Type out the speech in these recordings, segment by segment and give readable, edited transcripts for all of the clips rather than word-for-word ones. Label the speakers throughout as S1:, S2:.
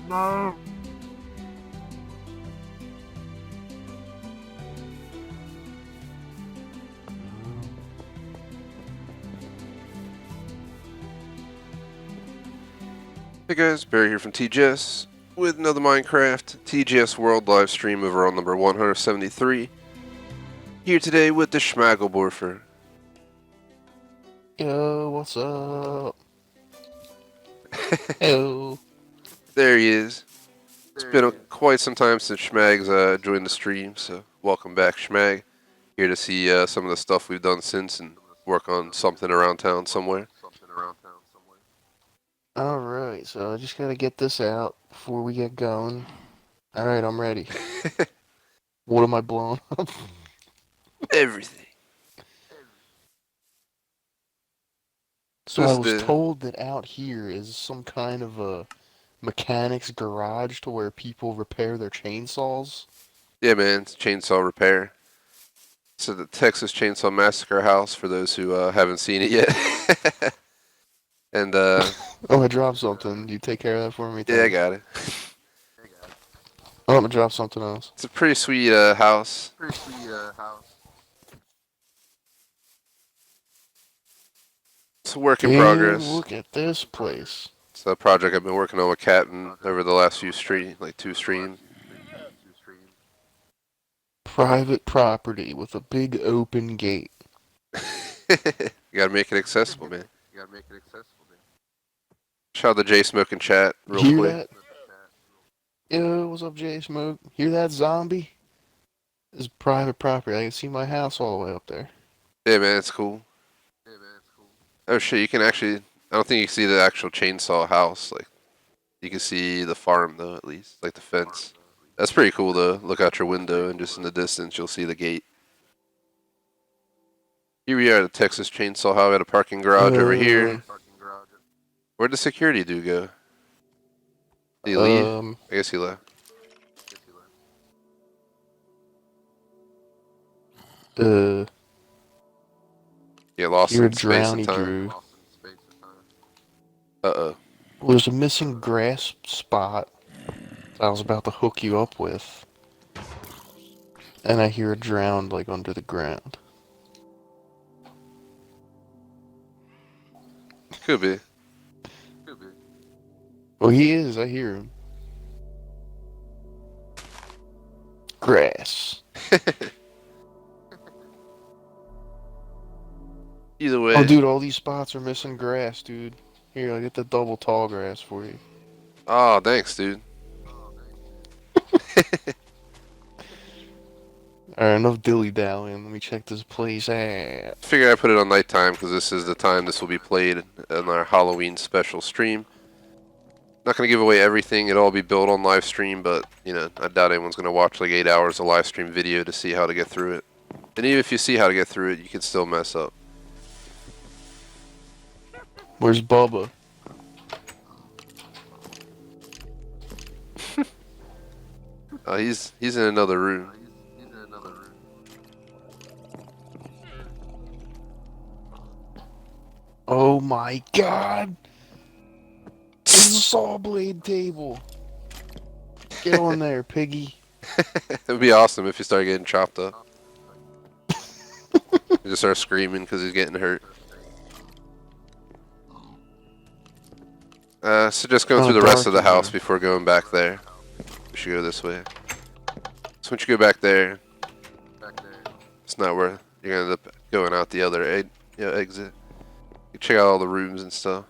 S1: No.
S2: Hey guys, Barry here from TGS with another Minecraft TGS World live stream overall number 173. Here today with the Schmagelborfer.
S3: Yo, what's up? Yo.
S2: There he is. It's been quite some time since Schmag's joined the stream, so welcome back, Schmag. Here to see some of the stuff we've done since and work on something around town somewhere.
S3: Alright, so I just gotta get this out before we get going. Alright, I'm ready. What am I blowing up?
S2: Everything.
S3: So I was told that out here is some kind of a mechanic's garage to where people repair their chainsaws.
S2: Yeah, man, it's chainsaw repair. So the Texas Chainsaw Massacre house for those who haven't seen it yet. And
S3: Oh, I dropped something. You take care of that for me?
S2: yeah, I got it.
S3: Oh, I'm gonna drop something else.
S2: It's a pretty sweet house. It's a work in progress.
S3: Look at this place.
S2: It's a project I've been working on with Captain over the last few two streams.
S3: Private property with a big open gate.
S2: You gotta make it accessible, man. Shout out to J Smoke in chat real
S3: Hear
S2: quick.
S3: that? Yo, what's up, J Smoke? Hear that, zombie? This is private property. I can see my house all the way up there.
S2: Yeah, man, it's cool. Oh shit, you can actually. I don't think you can see the actual chainsaw house. Like, you can see the farm though, at least, like the fence. That's pretty cool to look out your window and just in the distance you'll see the gate. Here we are at the Texas Chainsaw House at a parking garage over here. Where'd the security dude go? Did he leave? I guess he left. Yeah, lost
S3: You're
S2: in space and time.
S3: Drew.
S2: Uh-oh.
S3: Well, there's a missing grass spot that I was about to hook you up with. And I hear a drowned, like, under the ground.
S2: Could be.
S3: Well, he is. I hear him. Grass.
S2: Either way.
S3: Oh, dude, all these spots are missing grass, dude. Here, I'll get the double tall grass for you.
S2: Oh, thanks, dude.
S3: Alright, enough dilly-dallying. Let me check this place out.
S2: Figure I put it on nighttime because this is the time this will be played in our Halloween special stream. Not going to give away everything. It'll all be built on live stream, but, you know, I doubt anyone's going to watch like 8 hours of live stream video to see how to get through it. And even if you see how to get through it, you can still mess up.
S3: Where's Bubba?
S2: Oh, he's in another room.
S3: Oh my god! It's a saw blade table! Get on there, piggy.
S2: It would be awesome if you start getting chopped up. You just start screaming because he's getting hurt. So just going through the rest of the house before going back there. We should go this way. So once you go back there, it's not where you're gonna end up going out the other exit. You check out all the rooms and stuff.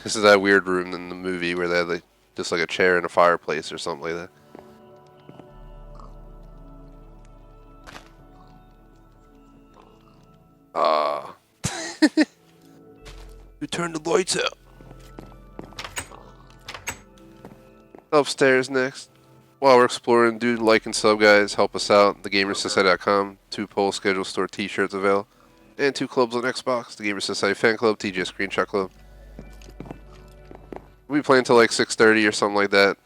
S2: This is that weird room in the movie where they have like, just like a chair and a fireplace or something like that. Ah. You turned the lights out. Upstairs next. While we're exploring, dude, like and sub, guys. Help us out. TheGamersSociety.com. 2 poll schedule store t-shirts available. And 2 clubs on Xbox. The Gamers Society Fan Club, TGS Screenshot Club. We'll be playing till like 6:30 or something like that.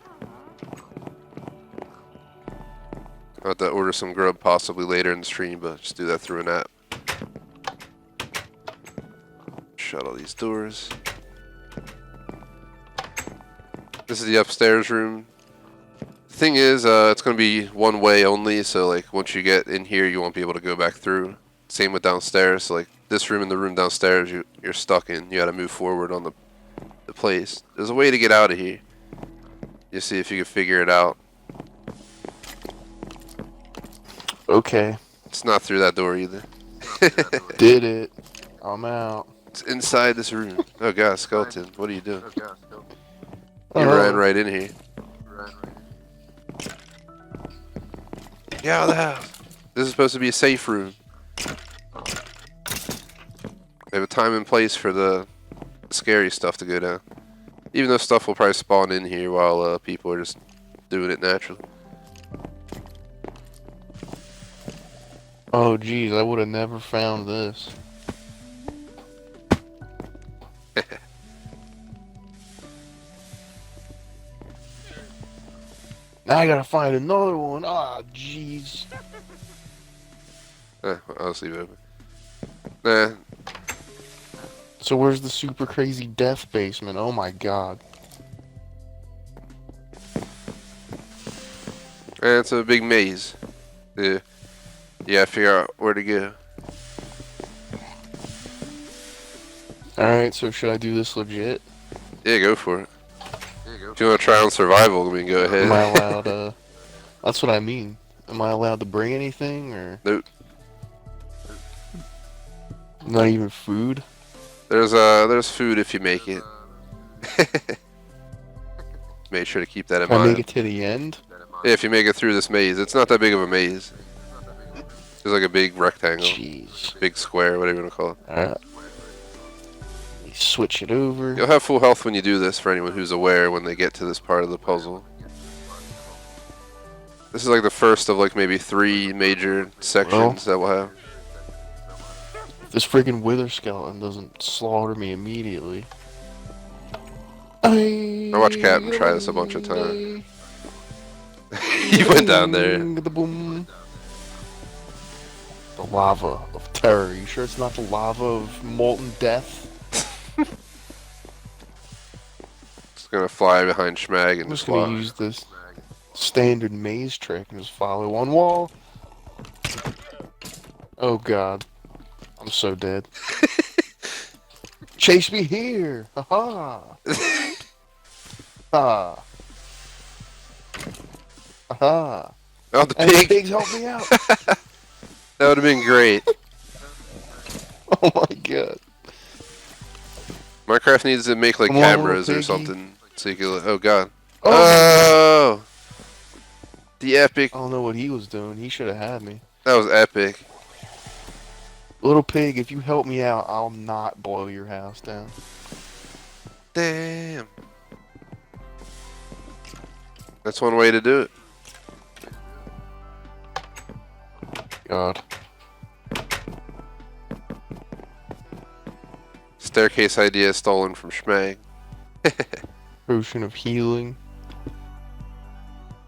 S2: I'll have to order some grub possibly later in the stream, but just do that through an app. Shut all these doors. This is the upstairs room. The thing is, it's going to be one way only, so like once you get in here, you won't be able to go back through. Same with downstairs. So, like this room and the room downstairs, you're stuck in. You got to move forward on the place. There's a way to get out of here. You see if you can figure it out.
S3: Okay.
S2: It's not through that door either.
S3: Did it. I'm out.
S2: It's inside this room. Oh god, skeleton. What are you doing? You
S3: Oh.
S2: ran right in here. Get out of the house. This is supposed to be a safe room. They have a time and place for the scary stuff to go down. Even though stuff will probably spawn in here while people are just doing it naturally.
S3: Oh geez, I would have never found this. Now I gotta find another one. Ah, jeez.
S2: I'll just leave it open. Nah.
S3: So where's the super crazy death basement? Oh my god.
S2: It's a big maze. Yeah. Yeah, figure out where to go.
S3: Alright, so should I do this legit?
S2: Yeah, go for it. If you want to try on survival, we can go ahead.
S3: Am I allowed, that's what I mean. Am I allowed to bring anything, or?
S2: Nope.
S3: Not even food?
S2: There's food if you make it. Make sure to keep that in
S3: Can I
S2: mind.
S3: make it to the end?
S2: Yeah, if you make it through this maze. It's not that big of a maze. It's like a big rectangle.
S3: Jeez.
S2: Big square, whatever you want to call it.
S3: Alright. Switch it over.
S2: You'll have full health when you do this, for anyone who's aware when they get to this part of the puzzle. This is like the first of like maybe 3 major sections that we'll have.
S3: This freaking wither skeleton doesn't slaughter me immediately. I
S2: watched Captain try this a bunch of times. He went down there.
S3: The lava of terror. You sure it's not the lava of molten death?
S2: It's gonna fly behind Schmag and
S3: I'm
S2: just
S3: just gonna
S2: walk.
S3: use this standard maze trick and just follow one wall. Oh god. I'm so dead. Chase me here! Haha! Ha! Aha!
S2: Oh, the
S3: And
S2: pig!
S3: the pigs help me out!
S2: That would have been great.
S3: Oh my god.
S2: Minecraft needs to make like
S3: Come on,
S2: cameras
S3: little
S2: or
S3: piggy.
S2: something. So you can, oh god.
S3: Oh!
S2: Oh! The epic.
S3: I don't know what he was doing. He should have had me.
S2: That was epic.
S3: Little pig, if you help me out, I'll not blow your house down.
S2: Damn. That's one way to do it.
S3: God.
S2: Staircase idea stolen from Schmag.
S3: Potion of healing.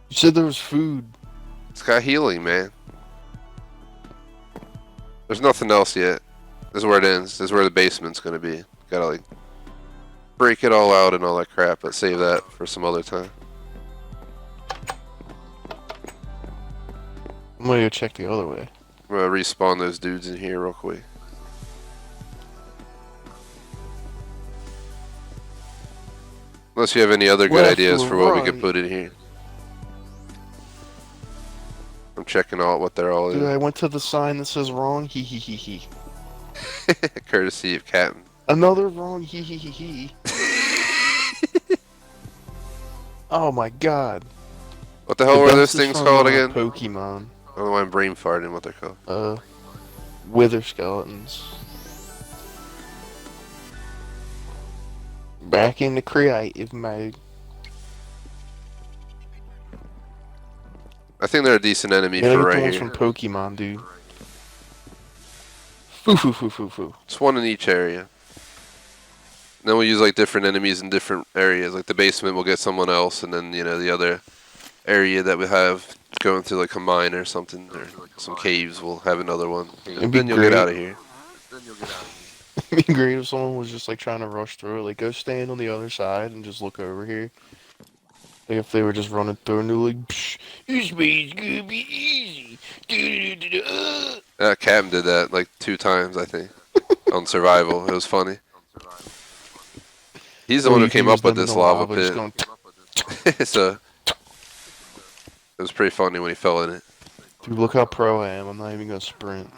S3: You said there was food.
S2: It's got healing, man. There's nothing else yet. This is where it ends. This is where the basement's gonna be. Gotta like break it all out and all that crap, but save that for some other time.
S3: I'm gonna go check the other way.
S2: I'm gonna respawn those dudes in here real quick. Unless you have any other good
S3: Left
S2: ideas
S3: or
S2: for what we could
S3: right?
S2: put in here. I'm checking out what they're all
S3: Dude,
S2: in.
S3: I went to the sign that says wrong. Hee hee hee hee.
S2: Courtesy of Captain.
S3: Another wrong. Hee hee hee hee. Oh my god.
S2: What the hell
S3: The
S2: were those
S3: best is
S2: things
S3: from,
S2: called again?
S3: Pokemon.
S2: I don't know why I'm brain farting what they're called.
S3: Wither skeletons. Back in the creative mode.
S2: I think they're a decent enemy
S3: Yeah,
S2: for
S3: the
S2: right
S3: ones
S2: here.
S3: from Pokemon, dude. Foo foo foo foo foo.
S2: It's one in each area. Then we'll use like different enemies in different areas. Like the basement will get someone else, and then the other area that we have going through like a mine or something, or some caves will have another one.
S3: It'd be
S2: Then you'll get
S3: great.
S2: out of here.
S3: It'd be great if someone was just like trying to rush through it. Like, go stand on the other side and just look over here. Like if they were just running through and they're like, Psh, this way's gonna be easy.
S2: Captain did that like 2 times, I think, on survival. It was funny. He's the
S3: Oh,
S2: one who
S3: you can
S2: came
S3: use
S2: up with
S3: them in
S2: this
S3: the
S2: lava
S3: lava, just
S2: pit.
S3: going.
S2: So it was pretty funny when he fell in it.
S3: Dude, look how pro I am. I'm not even gonna sprint.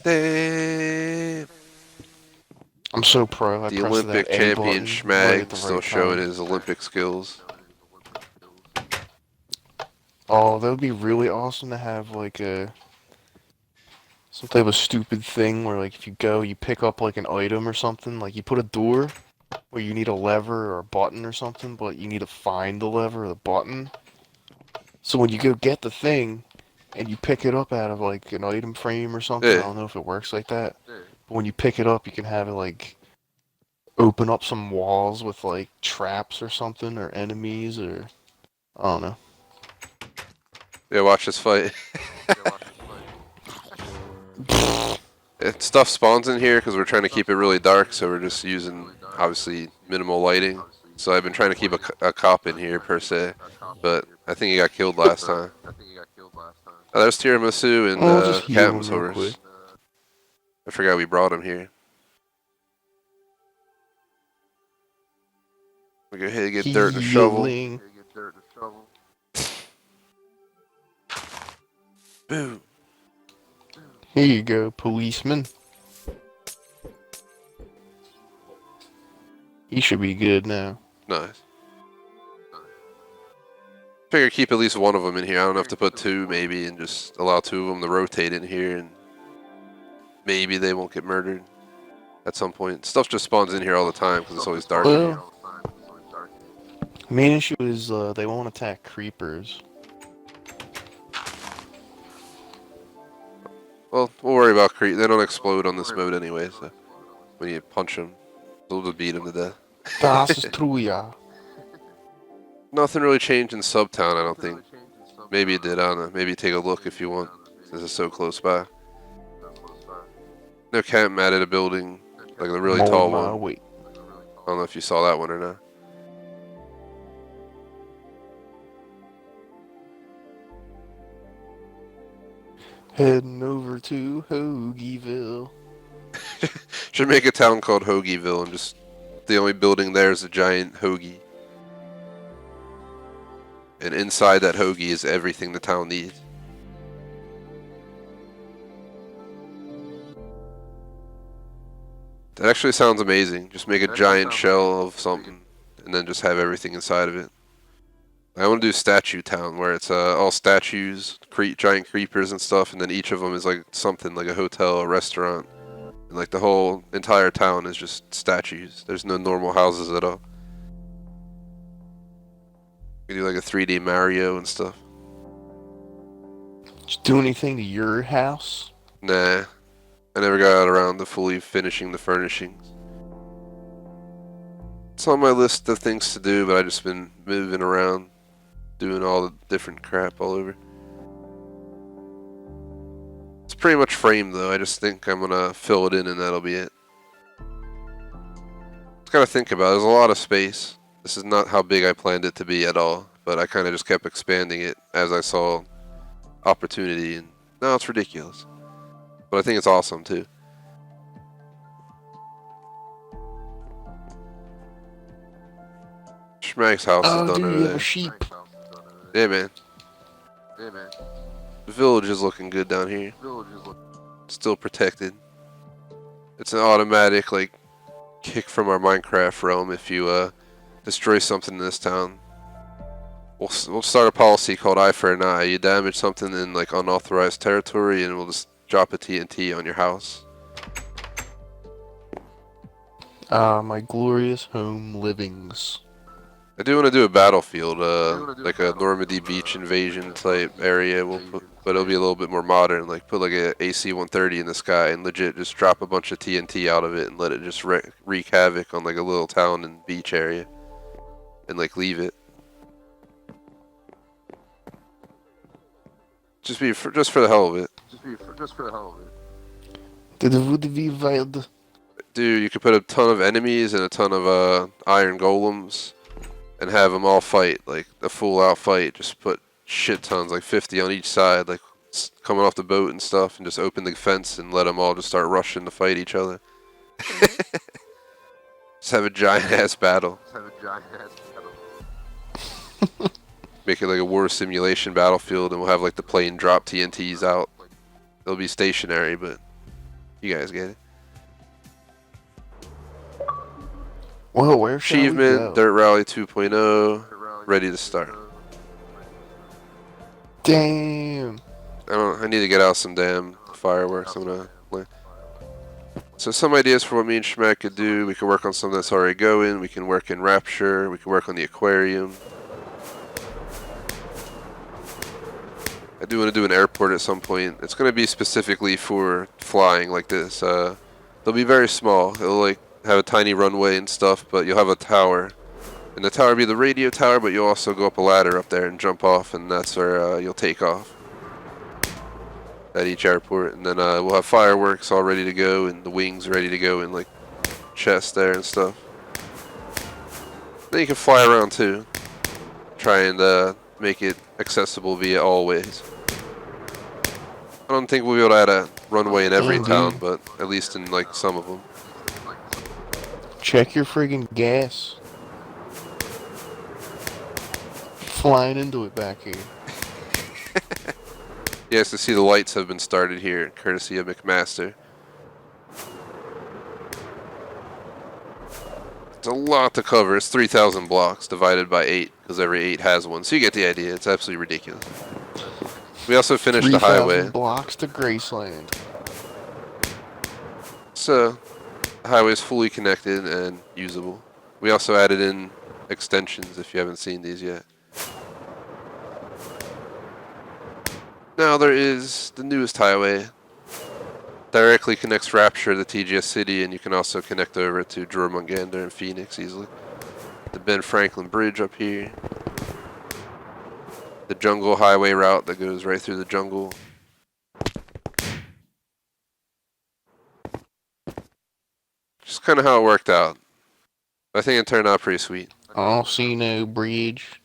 S2: Damn.
S3: I'm so pro. I
S2: The
S3: pressed that
S2: Olympic
S3: A
S2: champion
S3: button right at
S2: Schmag
S3: the
S2: still
S3: right
S2: showing
S3: time.
S2: his Olympic skills.
S3: Oh, that would be really awesome to have like a some type of stupid thing where like if you go, you pick up like an item or something. Like you put a door where you need a lever or a button or something, but you need to find the lever or the button. So when you go get the thing and you pick it up out of like an item frame or something, I
S2: Yeah.
S3: don't know if it works like that. But when you pick it up, you can have it like open up some walls with like traps or something or enemies or I don't know.
S2: Yeah, watch this fight. Stuff spawns in here because we're trying to keep it really dark, so we're just using, obviously, minimal lighting. So I've been trying to keep a cop in here, per se, but I think he got killed last time. Oh, there's Tiramisu and
S3: I'll just heal
S2: Captain's
S3: him real quick.
S2: horse. I forgot we brought him here. We go ahead and get dirt and a shovel.
S3: Healing.
S2: Boom.
S3: Here you go, policeman. He should be good now.
S2: Nice. Figure keep at least one of them in here. I don't know if to put 2 maybe and just allow 2 of them to rotate in here and maybe they won't get murdered at some point. Stuff just spawns in here all the time because it's always dark in here.
S3: Well, main issue is they won't attack creepers.
S2: Well, we'll worry about creep. They don't explode on this mode anyway, so when you punch them, they'll just beat them to death.
S3: Das ist true, ja.
S2: Nothing really changed in Subtown, I don't think. Maybe it did, I don't know. Maybe take a look if you want. This is so close by. No camp added a building, like a really tall one.
S3: Wait.
S2: I don't know if you saw that one or not.
S3: Heading over to Hoagieville.
S2: Should make a town called Hoagieville and just the only building there is a giant hoagie. And inside that hoagie is everything the town needs. That actually sounds amazing. Just make a giant shell of something and then just have everything inside of it. I want to do Statue Town where it's all statues, giant creepers and stuff, and then each of them is like something like a hotel, a restaurant. And like the whole entire town is just statues. There's no normal houses at all. We do like a 3D Mario and stuff.
S3: Did you do anything to your house?
S2: Nah. I never got around to fully finishing the furnishings. It's on my list of things to do, but I just been moving around, doing all the different crap all over. It's pretty much framed though. I just think I'm gonna fill it in and that'll be it. Just gotta think about it. There's a lot of space. This is not how big I planned it to be at all, but I kind of just kept expanding it as I saw opportunity, and now it's ridiculous. But I think it's awesome too. Schmag's house is
S3: Oh,
S2: done
S3: dude,
S2: over
S3: you have
S2: there.
S3: a sheep.
S2: Yeah, man. The village is looking good down here. Still protected. It's an automatic, like, kick from our Minecraft realm if you destroy something in this town. We'll start a policy called Eye for an Eye. You damage something in like unauthorized territory, and we'll just drop a TNT on your house.
S3: My glorious home livings.
S2: I do want to do a battlefield, like a Normandy beach invasion type area. But it'll be a little bit more modern. Like put like a AC-130 in the sky and legit just drop a bunch of TNT out of it and let it just wreak havoc on like a little town and beach area, and like leave it. Just for the hell of it.
S3: Dit would be wild.
S2: Dude, you could put a ton of enemies and a ton of iron golems and have them all fight, like a full out fight. Just put shit tons, like 50 on each side, like coming off the boat and stuff, and just open the fence and let them all just start rushing to fight each other. Just have a giant ass battle. Make it like a war simulation battlefield, and we'll have like the plane drop TNTs out. They'll be stationary, but you guys get it.
S3: Well, where shall we
S2: Achievement,
S3: go?
S2: Dirt Rally 2.0, ready to start.
S3: Damn.
S2: I need to get out some damn fireworks. I'm gonna play. So some ideas for what me and Schmack could do. We could work on something that's already going. We can work in Rapture. We can work on the aquarium. I do want to do an airport at some point. It's going to be specifically for flying like this. They'll be very small. It'll like have a tiny runway and stuff, but you'll have a tower. And the tower will be the radio tower, but you'll also go up a ladder up there and jump off, and that's where you'll take off at each airport. And then we'll have fireworks all ready to go, and the wings ready to go, and like chests there and stuff. Then you can fly around too. Try and make it accessible via all ways. I don't think we'll be able to add a runway in every town, but at least in like some of them.
S3: Check your friggin' gas. Flying into it back here.
S2: Yes, to see the lights have been started here, courtesy of McMaster. It's a lot to cover. It's 3,000 blocks divided by 8, because every 8 has one. So you get the idea. It's absolutely ridiculous. We also finished the highway.
S3: 3,000 blocks to Graceland.
S2: So the highway is fully connected and usable. We also added in extensions if you haven't seen these yet. Now there is the newest highway. Directly connects Rapture to TGS City, and you can also connect over to Jormungandr and Phoenix easily. The Ben Franklin Bridge up here. The jungle highway route that goes right through the jungle. Just kind of how it worked out. I think it turned out pretty sweet.
S3: I don't see no bridge.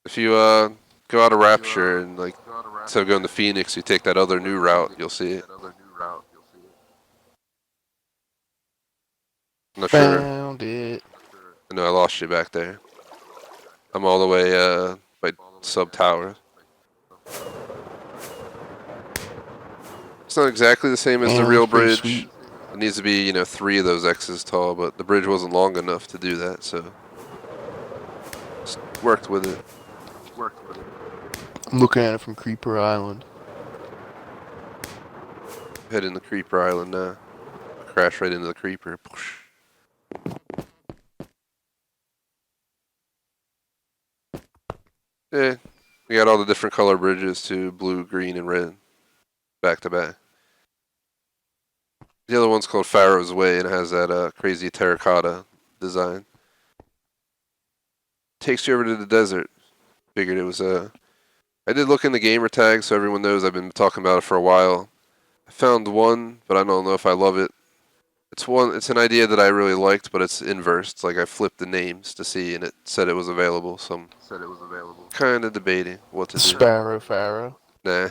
S2: If you go out of Rapture and like instead of going to Phoenix, you take that other new route, you'll see it. I'm not sure.
S3: Found it.
S2: I know I lost you back there. I'm all the way by sub towers. It's not exactly the same as the real bridge.
S3: Sweet.
S2: It needs to be, 3 of those X's tall, but the bridge wasn't long enough to do that, so just worked with it.
S3: I'm looking at it from Creeper Island.
S2: Heading to Creeper Island now. Crash right into the Creeper. Yeah, we got all the different color bridges too, blue, green, and red, back to back. The other one's called Pharaoh's Way and it has that crazy terracotta design. Takes you over to the desert. Figured it was I did look in the gamer tag so everyone knows I've been talking about it for a while. I found one, but I don't know if I love it. It's an idea that I really liked, but it's inverse. It's like I flipped the names to see, and it said it was available. So I'm kind of debating what to do.
S3: Pharaoh.
S2: Nah.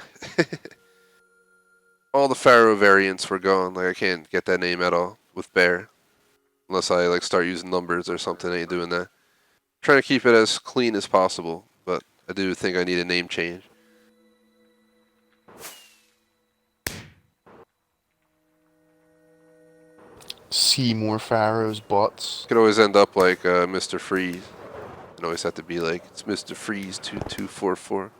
S2: All the Pharaoh variants were gone. Like I can't get that name at all with Bear, unless I like start using numbers or something. I ain't doing that. Trying to keep it as clean as possible, but I do think I need a name change.
S3: See more Pharaoh's butts.
S2: Could always end up like Mr. Freeze. It always have to be like, it's Mr. Freeze 2244.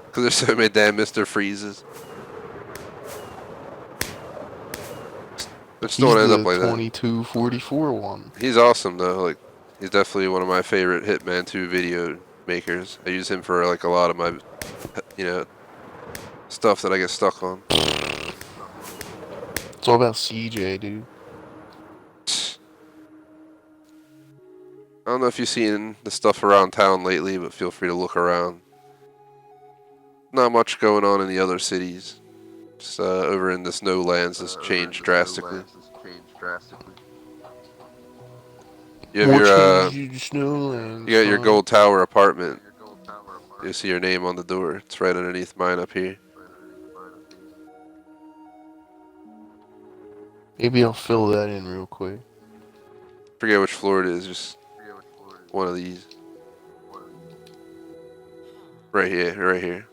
S2: Because there's so many damn Mr. Freezes. But just don't end up like that.
S3: 2244 one.
S2: He's awesome though. Like, he's definitely one of my favorite Hitman 2 video makers. I use him for like a lot of my, stuff that I get stuck on.
S3: It's all about CJ, dude.
S2: I don't know if you've seen the stuff around town lately, but feel free to look around. Not much going on in the other cities. Just over in the snowlands has changed drastically. You have
S3: More
S2: your
S3: changes in the snowland,
S2: you got your
S3: son.
S2: gold tower apartment. You see your name on the door. It's right underneath mine up here.
S3: Maybe I'll fill that in real quick.
S2: Forget which floor it is. Just one of these. Right here. Right here.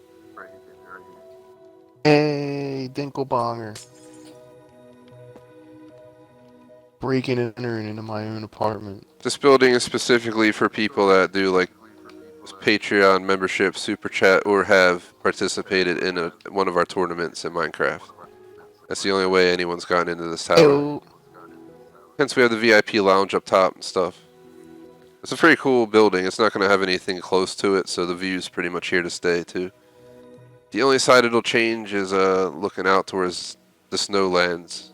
S3: Hey, Dinkelbonger. Breaking and entering into my own apartment.
S2: This building is specifically for people that do like Patreon membership, super chat, or have participated in one of our tournaments in Minecraft. That's the only way anyone's gotten into this tower.
S3: Ew.
S2: Hence, we have the VIP lounge up top and stuff. It's a pretty cool building. It's not going to have anything close to it, so the view's pretty much here to stay too. The only side it'll change is looking out towards the snowlands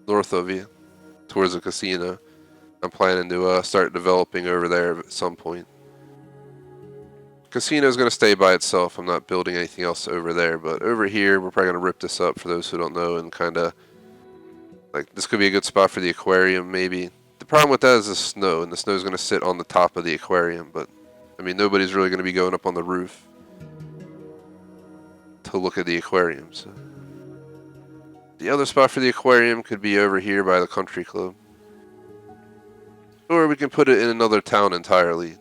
S2: north of you, towards the casino. I'm planning to start developing over there at some point. Casino's going to stay by itself. I'm not building anything else over there, but over here we're probably going to rip this up for those who don't know, and kind of like this could be a good spot for the aquarium maybe. The problem with that is the snow, and the snow's going to sit on the top of the aquarium, but I mean nobody's really going to be going up on the roof to look at the aquarium. So the other spot for the aquarium could be over here by the country club, or we can put it in another town entirely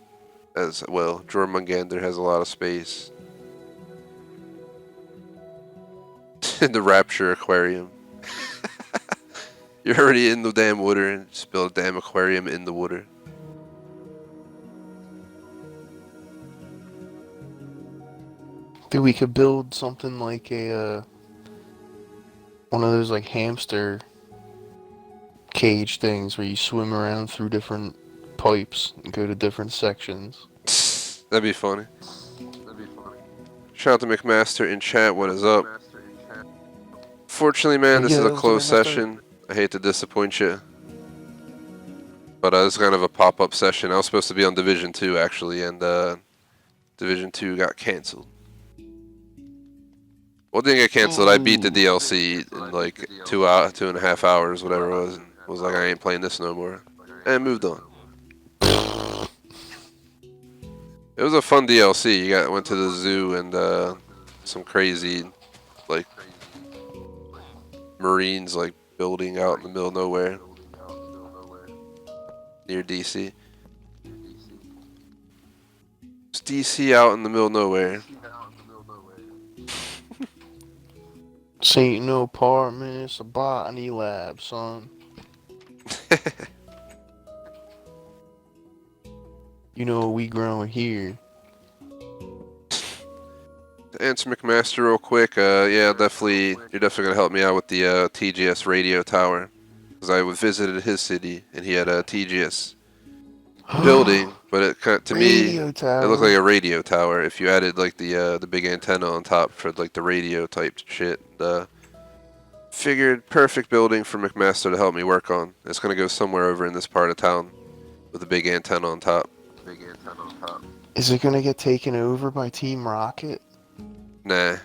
S2: as well. Jormungandr has a lot of space. The Rapture Aquarium. You're already in the damn water and just build a damn aquarium in the water.
S3: Dude, we could build something like a one of those like hamster cage things where you swim around through different pipes and go to different sections.
S2: That'd be funny. Shout out to McMaster in chat. What is up? Fortunately, man, this is a closed session. I hate to disappoint you, but this is kind of a pop-up session. I was supposed to be on Division 2 actually, and Division 2 got canceled. Well, it didn't get canceled. I beat the DLC in like 2.5 hours, whatever it was, and was like, I ain't playing this no more, and moved on. It was a fun DLC. You went to the zoo and some crazy like Marines like building out in the middle of nowhere near DC. It's DC out in the middle of nowhere.
S3: This ain't no apartment, it's a botany lab, son. You know what we growing here.
S2: To answer McMaster real quick, yeah, definitely, you're definitely gonna help me out with the TGS radio tower, because I visited his city and he had a TGS building, but it to me it looked like a radio tower. If you added like the big antenna on top for like the radio type shit, figured perfect building for McMaster to help me work on. It's gonna go somewhere over in this part of town with a big antenna on top.
S3: Is it gonna get taken over by Team Rocket?
S2: Nah.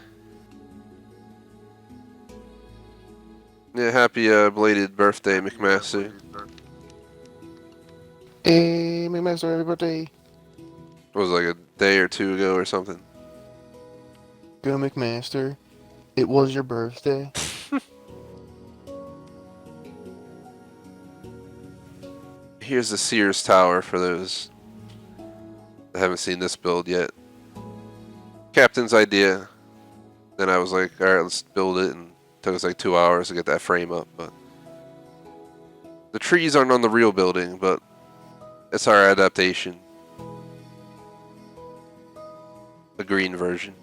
S2: Yeah, happy belated birthday, McMaster.
S3: Hey, McMaster, happy birthday.
S2: It was like a day or two ago or something.
S3: Go, McMaster. It was your birthday.
S2: Here's the Sears Tower for those that haven't seen this build yet. Captain's idea. Then I was like, alright, let's build it, and it took us like 2 hours to get that frame up, but the trees aren't on the real building, but it's our adaptation. The green version.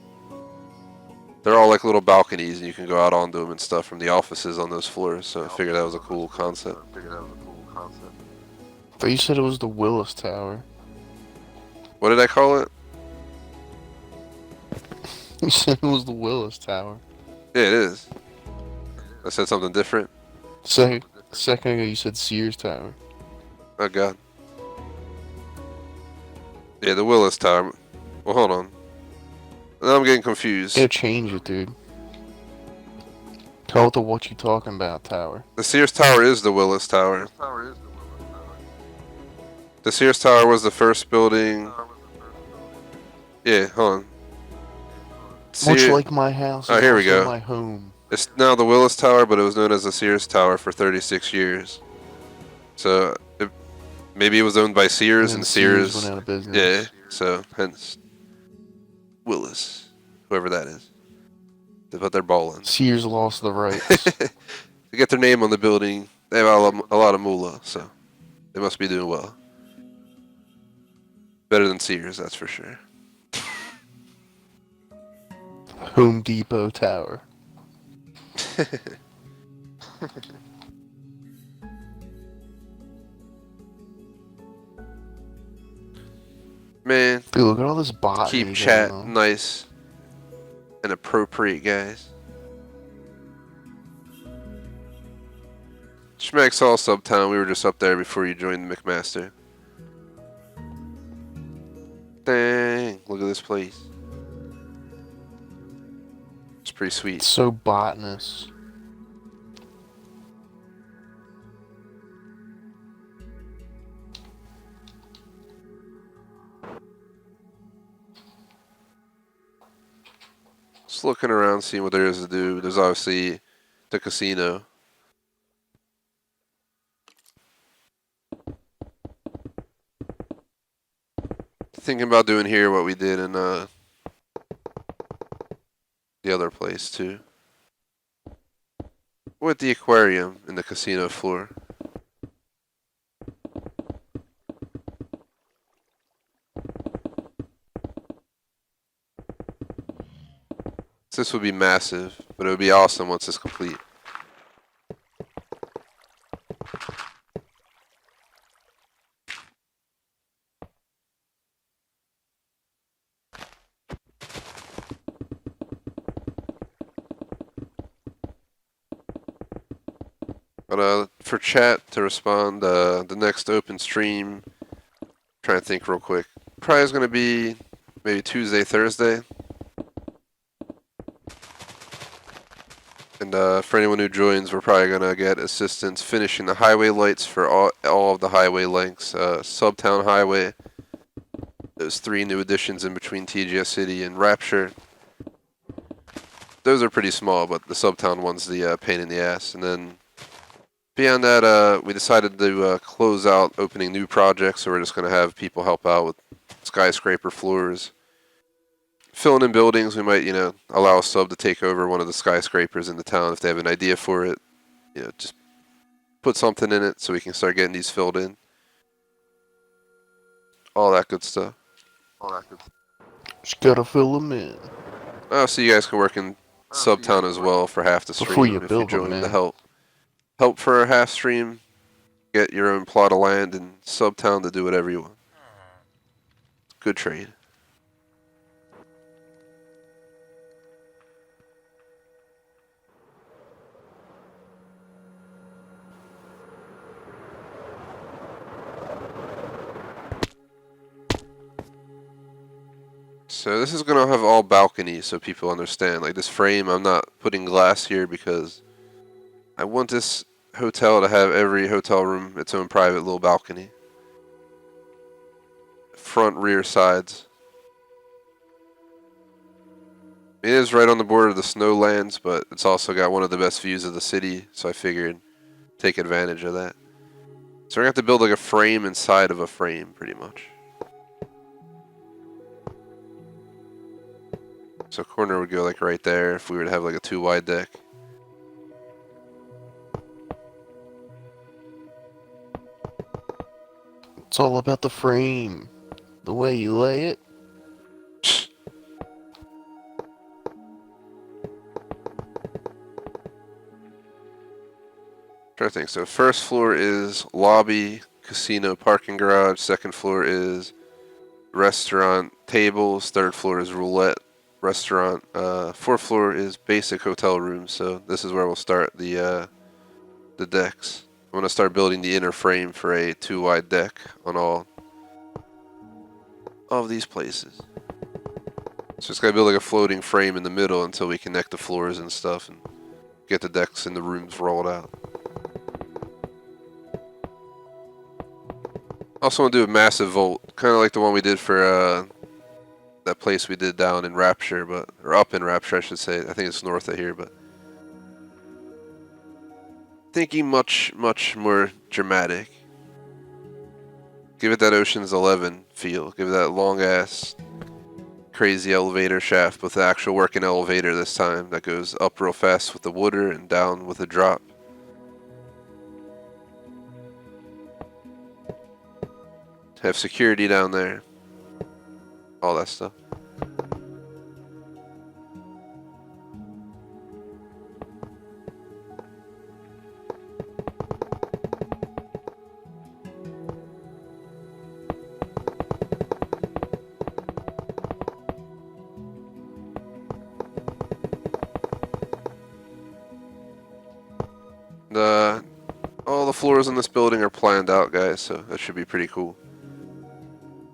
S2: They're all like little balconies, and you can go out onto them and stuff from the offices on those floors, so I figured that was a cool concept.
S3: I thought you said it was the Willis Tower.
S2: What did I call it?
S3: You said it was the Willis Tower.
S2: Yeah, it is. I said something different.
S3: Second ago you said Sears Tower.
S2: Oh god. Yeah, the Willis Tower. Well, hold on. Now I'm getting confused.
S3: Yeah, change it, dude. Call it the what you talking about tower.
S2: The Sears Tower is the Willis Tower. The Sears Tower was the first building. Yeah, hold on.
S3: Much
S2: Sears.
S3: like my house
S2: Oh,
S3: is
S2: here we
S3: also
S2: go.
S3: my home.
S2: It's now the Willis Tower, but it was known as the Sears Tower for 36 years. So maybe it was owned by
S3: And
S2: Sears,
S3: then
S2: and
S3: Sears went
S2: Sears,
S3: out of business.
S2: yeah. So hence Willis, whoever that is. They put their ball in.
S3: Sears lost the rights.
S2: To get their name on the building, they have a lot of moolah, so they must be doing well. Better than Sears, that's for sure.
S3: Home Depot Tower.
S2: Man,
S3: Dude, look at all this botany
S2: keep
S3: going
S2: chat
S3: on.
S2: nice and appropriate, guys. Schmack saw Subtown. We were just up there before you joined the McMaster. Dang, look at this place. It's pretty sweet.
S3: It's so botanist.
S2: Just looking around, seeing what there is to do. There's obviously the casino. Thinking about doing here what we did in the other place too. With the aquarium and the casino floor. This would be massive, but it would be awesome once it's complete. But for chat to respond, the next open stream, trying to think real quick. Probably is going to be maybe Tuesday, Thursday. And for anyone who joins, we're probably going to get assistance finishing the highway lights for all of the highway lengths. Subtown Highway, those 3 new additions in between TGS City and Rapture. Those are pretty small, but the Subtown one's the pain in the ass. And then beyond that, we decided to close out opening new projects, so we're just going to have people help out with skyscraper floors. Filling in buildings, we might, allow a sub to take over one of the skyscrapers in the town if they have an idea for it. Just put something in it so we can start getting these filled in. All that good stuff.
S3: Just gotta fill them in.
S2: Oh, so you guys can work in Subtown as well for half the stream
S3: Before you
S2: if you
S3: build them,
S2: join the
S3: man.
S2: help for a half stream. Get your own plot of land in Subtown to do whatever you want. Good trade. So this is going to have all balconies so people understand. Like this frame, I'm not putting glass here because I want this hotel to have every hotel room its own private little balcony. Front, rear, sides. It is right on the border of the Snowlands, but it's also got one of the best views of the city, so I figured take advantage of that. So we're going to have to build like a frame inside of a frame, pretty much. So corner would go like right there if we were to have like a 2-wide deck.
S3: It's all about the frame. The way you lay it.
S2: Trying to think. So first floor is lobby, casino, parking garage. Second floor is restaurant, tables. Third floor is roulette, restaurant. Fourth floor is basic hotel rooms. So this is where we'll start the decks. I'm gonna start building the inner frame for a 2-wide deck on all of these places. So it's gotta build like a floating frame in the middle until we connect the floors and stuff and get the decks and the rooms rolled out. Also want to do a massive vault, kind of like the one we did for that place we did down in Rapture, or up in Rapture, I should say. I think it's north of here, but thinking much more dramatic. Give it that Ocean's 11 feel. Give it that long ass, crazy elevator shaft with the actual working elevator this time that goes up real fast with the water and down with a drop. Have security down there. All that stuff. All the floors in this building are planned out, guys, so that should be pretty cool.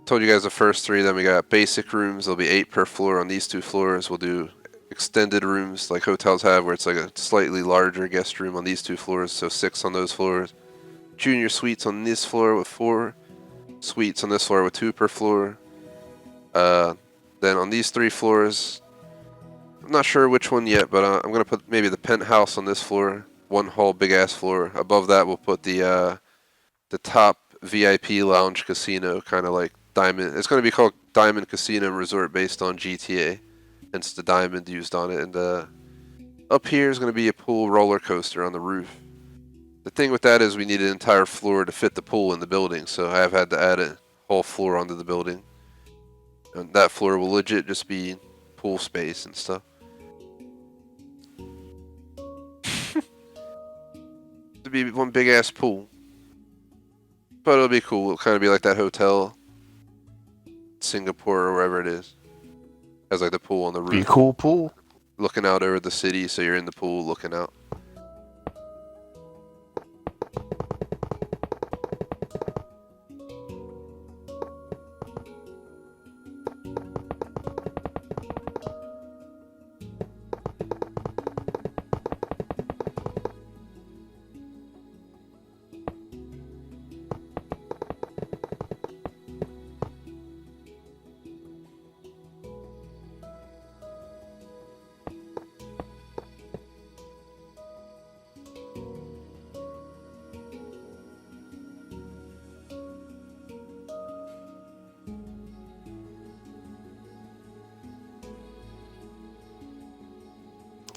S2: Told you guys the first three, then we got basic rooms. There'll be 8 per floor on these 2 floors. We'll do extended rooms like hotels have, where it's like a slightly larger guest room on these 2 floors, so 6 on those floors. Junior suites on this floor with 4. Suites on this floor with 2 per floor. Then on these 3 floors, I'm not sure which one yet, but I'm going to put maybe the penthouse on this floor. 1 whole big ass floor. Above that, we'll put the top VIP lounge casino, kind of like Diamond. It's going to be called Diamond Casino Resort based on GTA, hence the diamond used on it. And up here is going to be a pool roller coaster on the roof. The thing with that is we need an entire floor to fit the pool in the building, so I have had to add a whole floor onto the building. And that floor will legit just be pool space and stuff. To be one big ass pool. But it'll be cool. It'll kind of be like that hotel, Singapore or wherever it is. Has like the pool on the roof.
S3: Be a cool pool.
S2: Looking out over the city, so you're in the pool looking out.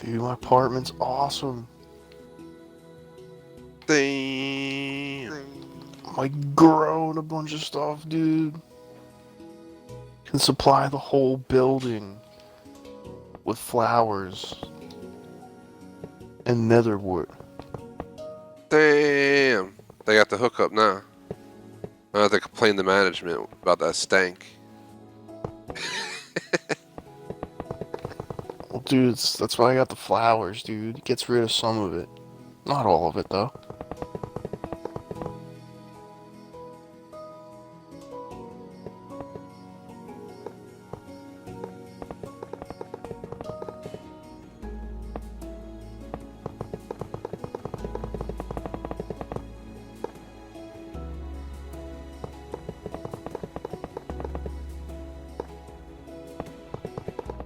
S3: Dude, my apartment's awesome.
S2: Damn.
S3: Like, growing a bunch of stuff, dude. Can supply the whole building with flowers and netherwood.
S2: Damn. They got the hookup now. I have to complain to management about that stank.
S3: Well, dude, that's why I got the flowers, dude. It gets rid of some of it. Not all of it, though.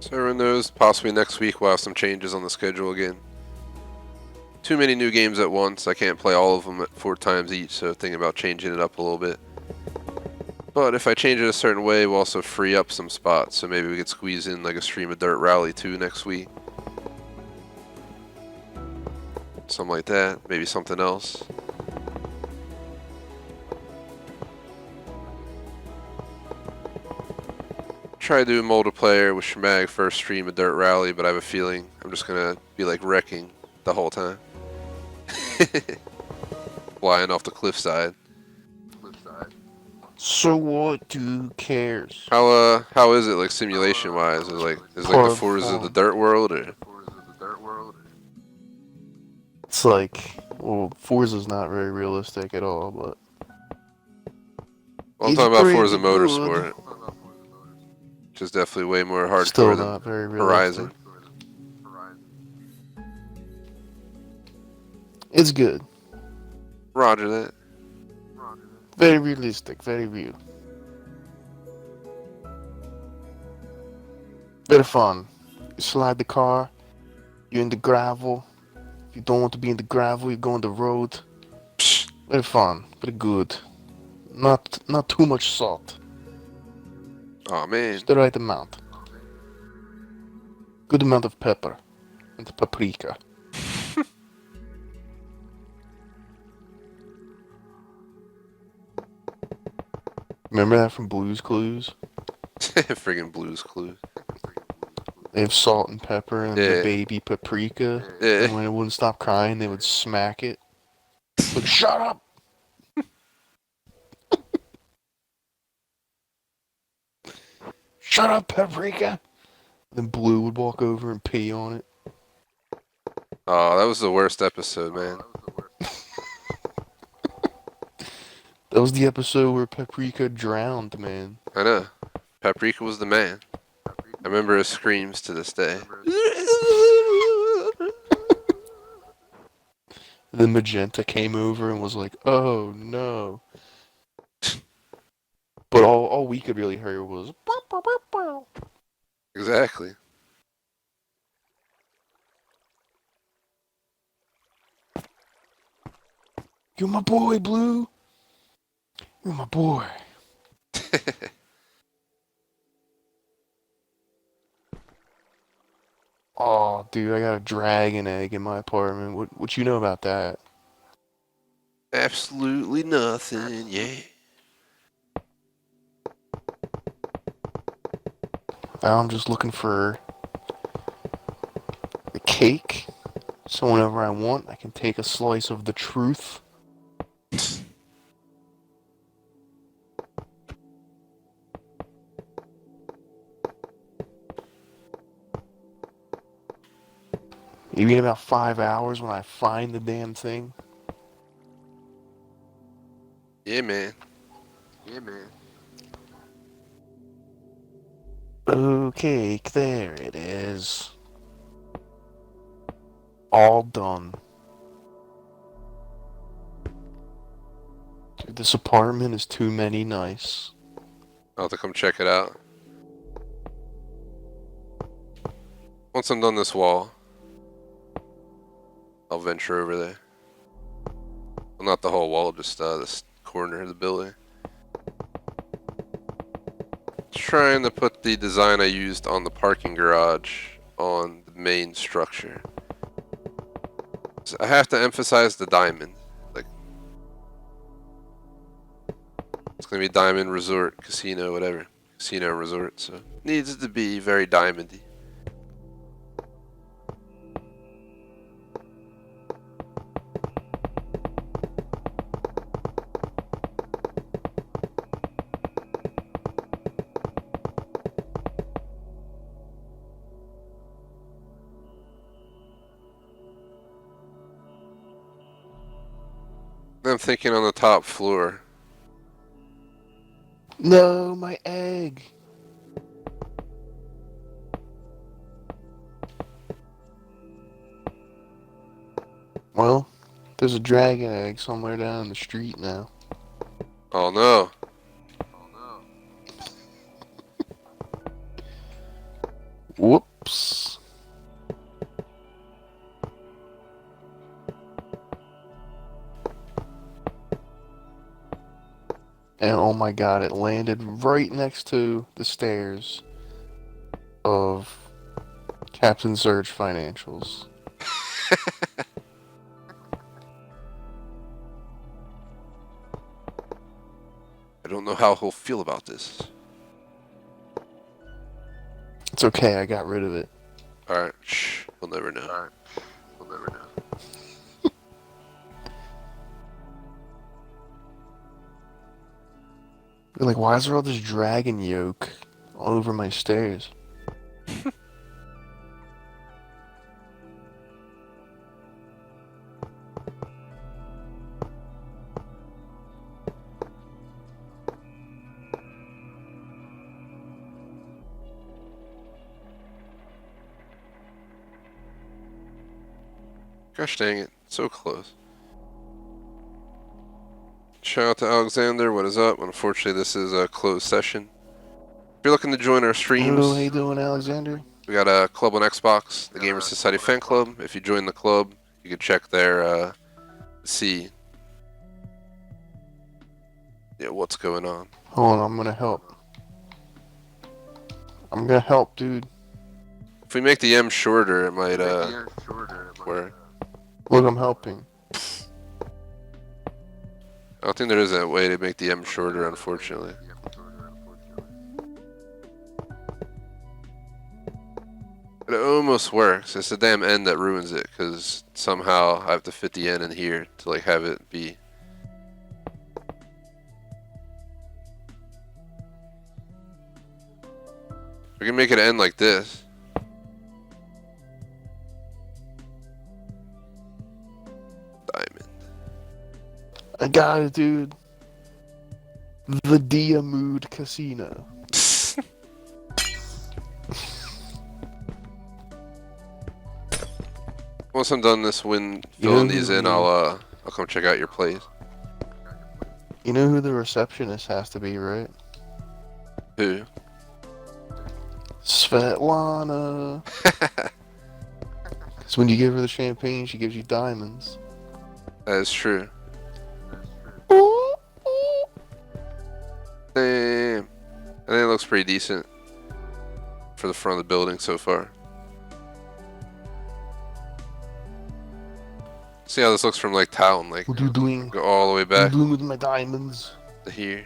S2: So everyone knows, possibly next week we'll have some changes on the schedule again. Too many new games at once. I can't play all of them at 4 times each, so thinking about changing it up a little bit. But if I change it a certain way, we'll also free up some spots, so maybe we could squeeze in like a stream of Dirt Rally 2 next week. Something like that, maybe something else. Try to do a multiplayer with Schmag first stream of Dirt Rally, but I have a feeling I'm just gonna be like wrecking the whole time. Flying off the cliffside.
S3: So what? Who cares?
S2: How is it like simulation wise? Is it like the Forza of the Dirt World or?
S3: It's like, well, Forza's not very realistic at all, but
S2: Well, I'm
S3: it's
S2: talking about
S3: pretty
S2: Forza
S3: good.
S2: Motorsport, which is definitely way more hardcore
S3: Still
S2: than
S3: not very realistic.
S2: Horizon.
S3: It's good.
S2: Roger that.
S3: Very realistic. Very real. Very fun. You slide the car. You're in the gravel. If you don't want to be in the gravel, you go on the road.
S2: Psh.
S3: Very fun. Very good. Not too much salt.
S2: Oh man.
S3: Just the right amount. Good amount of pepper and paprika. Remember that from Blue's Clues?
S2: Friggin' Blue's Clues.
S3: They have salt and pepper and the
S2: Yeah.
S3: baby paprika.
S2: Yeah.
S3: And when it wouldn't stop crying, they would smack it. Like, shut up! Shut up, paprika! Then Blue would walk over and pee on it.
S2: Oh, that was the worst episode, man.
S3: That was the episode where paprika drowned, man.
S2: I know. Paprika was the man. I remember his screams to this day.
S3: Then Magenta came over and was like, oh no. But all we could really hear was.
S2: Exactly.
S3: You're my boy, Blue. You're my boy. Oh, dude, I got a dragon egg in my apartment. What you know about that?
S2: Absolutely nothing, yeah.
S3: Now I'm just looking for the cake. So whenever I want, I can take a slice of the truth. Maybe in about 5 hours when I find the damn thing.
S2: Yeah, man. Yeah, man.
S3: Oh, cake, there it is. All done. Dude, this apartment is too many nice.
S2: I'll have to come check it out. Once I'm done this wall, I'll venture over there. Well, not the whole wall, just this corner of the building. Trying to put the design I used on the parking garage on the main structure. So I have to emphasize the diamond. Like, it's gonna be diamond resort, casino, whatever. Casino resort, so it needs to be very diamondy. I'm thinking on the top floor.
S3: No, my egg. Well, there's a dragon egg somewhere down the street now.
S2: Oh no.
S3: Whoops. And oh my god, it landed right next to the stairs of Captain Surge Financials.
S2: I don't know how he'll feel about this.
S3: It's okay, I got rid of it.
S2: Alright, shh, we'll never know. Alright, we'll never know.
S3: You're like, why is there all this dragon yolk all over my stairs?
S2: Gosh dang it, so close. Shout out to Alexander. What is up? Unfortunately, this is a closed session. If you're looking to join our streams,
S3: Hello, how you doing, Alexander?
S2: we got a club on Xbox, the Gamer Society Fan Club. If you join the club, you can check there, see what's going on.
S3: Hold on, I'm gonna help. I'm gonna help, dude.
S2: If we make the M shorter, it might work.
S3: Look, I'm helping.
S2: I don't think there is a way to make the M shorter, unfortunately. But it almost works. It's the damn N that ruins it, because somehow I have to fit the N in here to like have it be. We can make it end like this. Diamond.
S3: I got it, dude. The Diamood Casino.
S2: Once I'm done this filling these in, I'll come check out your place.
S3: You know who the receptionist has to be, right?
S2: Who?
S3: Svetlana. Because when you give her the champagne, she gives you diamonds.
S2: That is true. Damn. I think it looks pretty decent for the front of the building so far. See how this looks from like town, like
S3: What are you doing?
S2: go all the way
S3: What are you
S2: back
S3: doing with my diamonds?
S2: to here.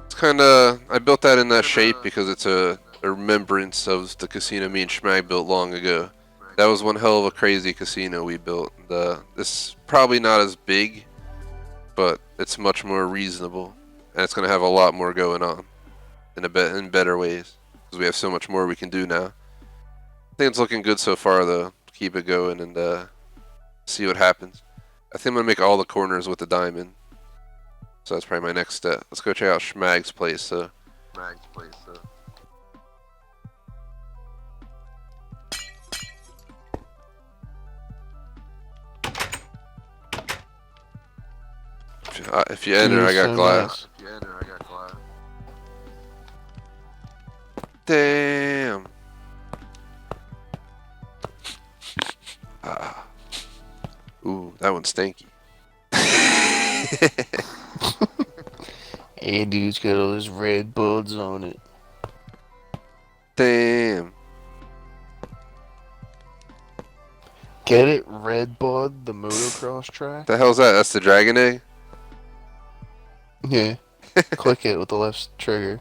S2: It's kind of, I built that in that shape because it's a remembrance of the casino me and Schmag built long ago. That was one hell of a crazy casino we built. This is probably not as big, but it's much more reasonable, and it's gonna have a lot more going on in better ways because we have so much more we can do now. I think it's looking good so far, though. Keep it going and see what happens. I think I'm gonna make all the corners with the diamond, so that's probably my next step. Let's go check out Schmag's place. So. If you enter, I got glass. Damn. Ah. Ooh, that one's stanky.
S3: Hey, dude's got all those red buds on it.
S2: Damn.
S3: Get it? Red Bud, the motocross track?
S2: The hell's that? That's the dragon egg?
S3: Yeah. Click it with the left trigger.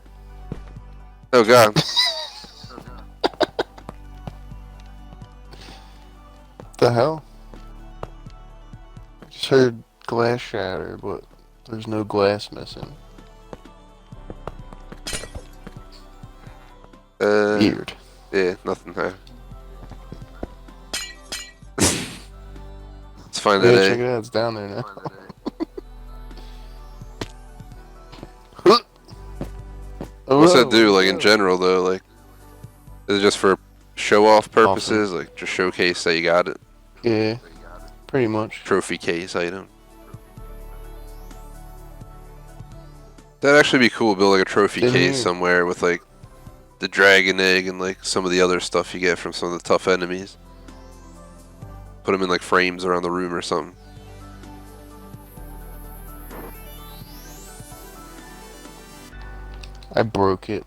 S2: Oh god.
S3: The hell? I just heard glass shatter, but there's no glass missing. Weird.
S2: Yeah, nothing there. Let's find that
S3: Yeah,
S2: egg.
S3: check it out, it's down there now.
S2: What's that do, like, in general, though? Like, is it just for show-off purposes?
S3: Awesome.
S2: Like, just showcase that you got it?
S3: Yeah, pretty much.
S2: Trophy case item. That'd actually be cool, build, like, a trophy
S3: Same
S2: case
S3: here.
S2: somewhere with, like, the dragon egg and, like, some of the other stuff you get from some of the tough enemies. Put them in, like, frames around the room or something.
S3: I broke it.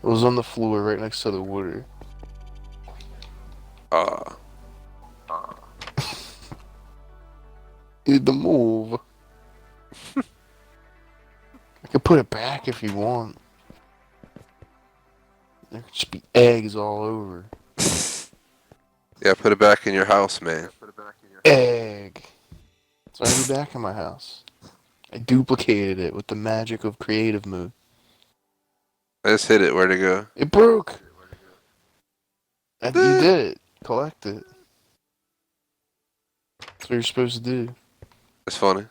S3: It was on the floor right next to the water. Need to move. I could put it back if you want. There could just be eggs all over.
S2: Yeah, put it back in your house, man.
S3: Egg. It's already back in my house. I duplicated it with the magic of creative mode.
S2: I just hit it. Where'd it go?
S3: It broke. And you did it. Collect it. That's what you're supposed to do.
S2: It's funny.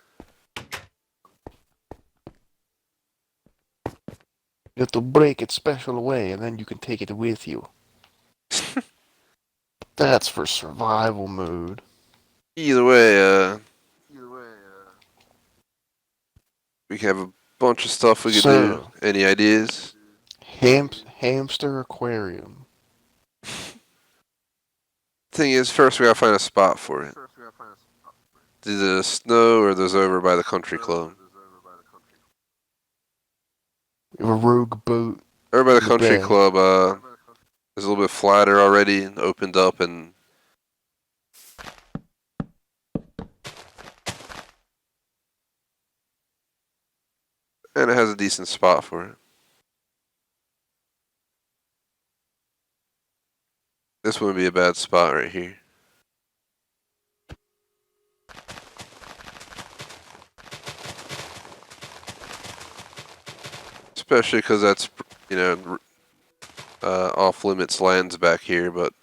S3: You have to break it special way, and then you can take it with you. That's for survival mode.
S2: Either way, we have a bunch of stuff we could do.
S3: So,
S2: Any ideas?
S3: hamster aquarium.
S2: Thing is, first we gotta find a spot for it. Is it a snow or those over by the country club?
S3: We have a rogue boat
S2: Over by the
S3: in the
S2: country
S3: bay.
S2: club, is a little bit flatter already and opened up and it has a decent spot for it. This wouldn't be a bad spot right here. Especially because that's, you know, off limits lands back here, but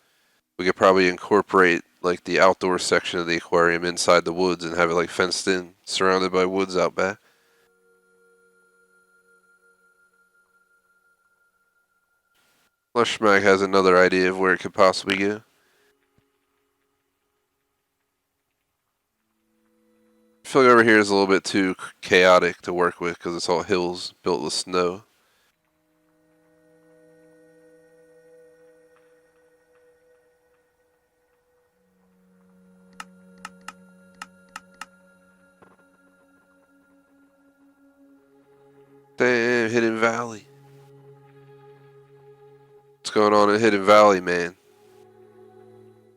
S2: we could probably incorporate like the outdoor section of the aquarium inside the woods and have it like fenced in, surrounded by woods out back. Unless Schmag has another idea of where it could possibly go. I feel like over here is a little bit too chaotic to work with because it's all hills built with snow. Damn, Hidden Valley. What's going on in Hidden Valley, man?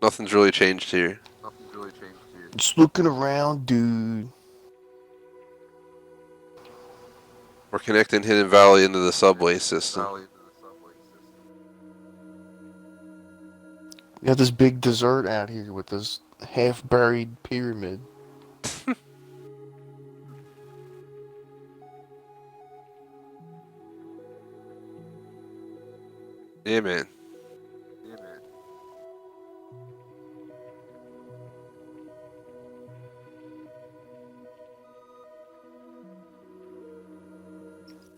S2: Nothing's really changed here.
S3: Just looking around, dude.
S2: We're connecting Hidden Valley into the subway system.
S3: We got this big dessert out here with this half-buried pyramid.
S2: Yeah, man.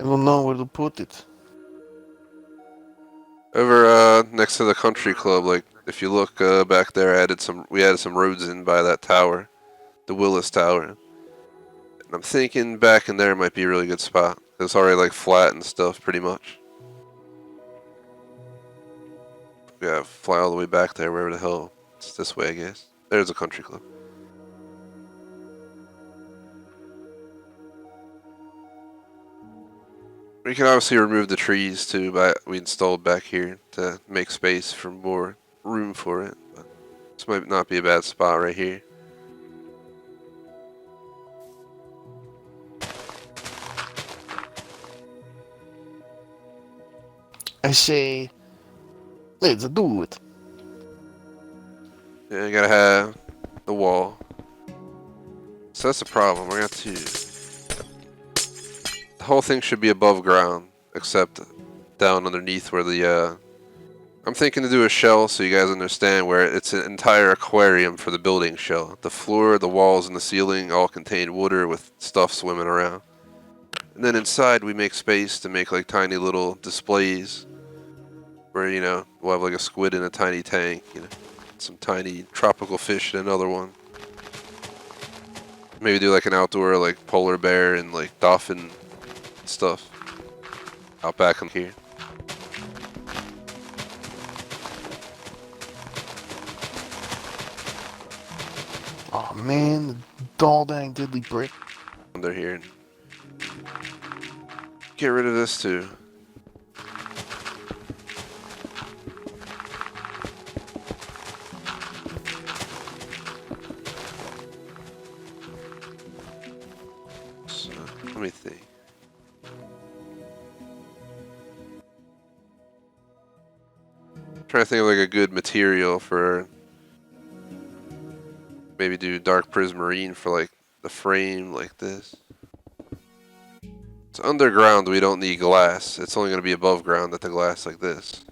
S3: I don't know where to put it.
S2: Over next to the country club, like if you look back there, we added some roads in by that tower, the Willis Tower. And I'm thinking back in there might be a really good spot. It's already like flat and stuff, pretty much. Yeah, fly all the way back there, wherever the hell. It's this way, I guess. There's a country club. We can obviously remove the trees too, but we installed back here to make space for more room for it. But this might not be a bad spot right here.
S3: I say, let's do it.
S2: Yeah, you gotta have the wall. So that's the problem. We're gonna have to. The whole thing should be above ground, except down underneath where the. I'm thinking to do a shell so you guys understand where it's an entire aquarium for the building shell. The floor, the walls, and the ceiling all contain water with stuff swimming around. And then inside we make space to make like tiny little displays where, you know, we'll have like a squid in a tiny tank, you know, some tiny tropical fish in another one. Maybe do like an outdoor like polar bear and like dolphin stuff out back in here.
S3: Oh man, the doll dang diddly brick.
S2: Under here and get rid of this too. So let me think. Trying to think of like a good material for maybe do dark prismarine for like the frame like this. It's underground, we don't need glass. It's only going to be above ground at the glass like this.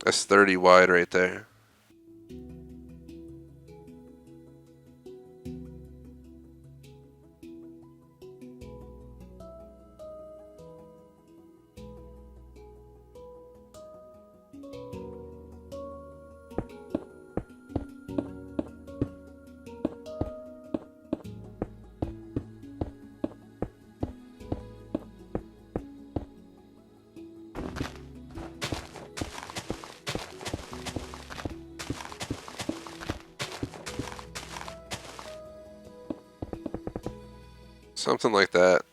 S2: That's 30 wide right there. Something like that.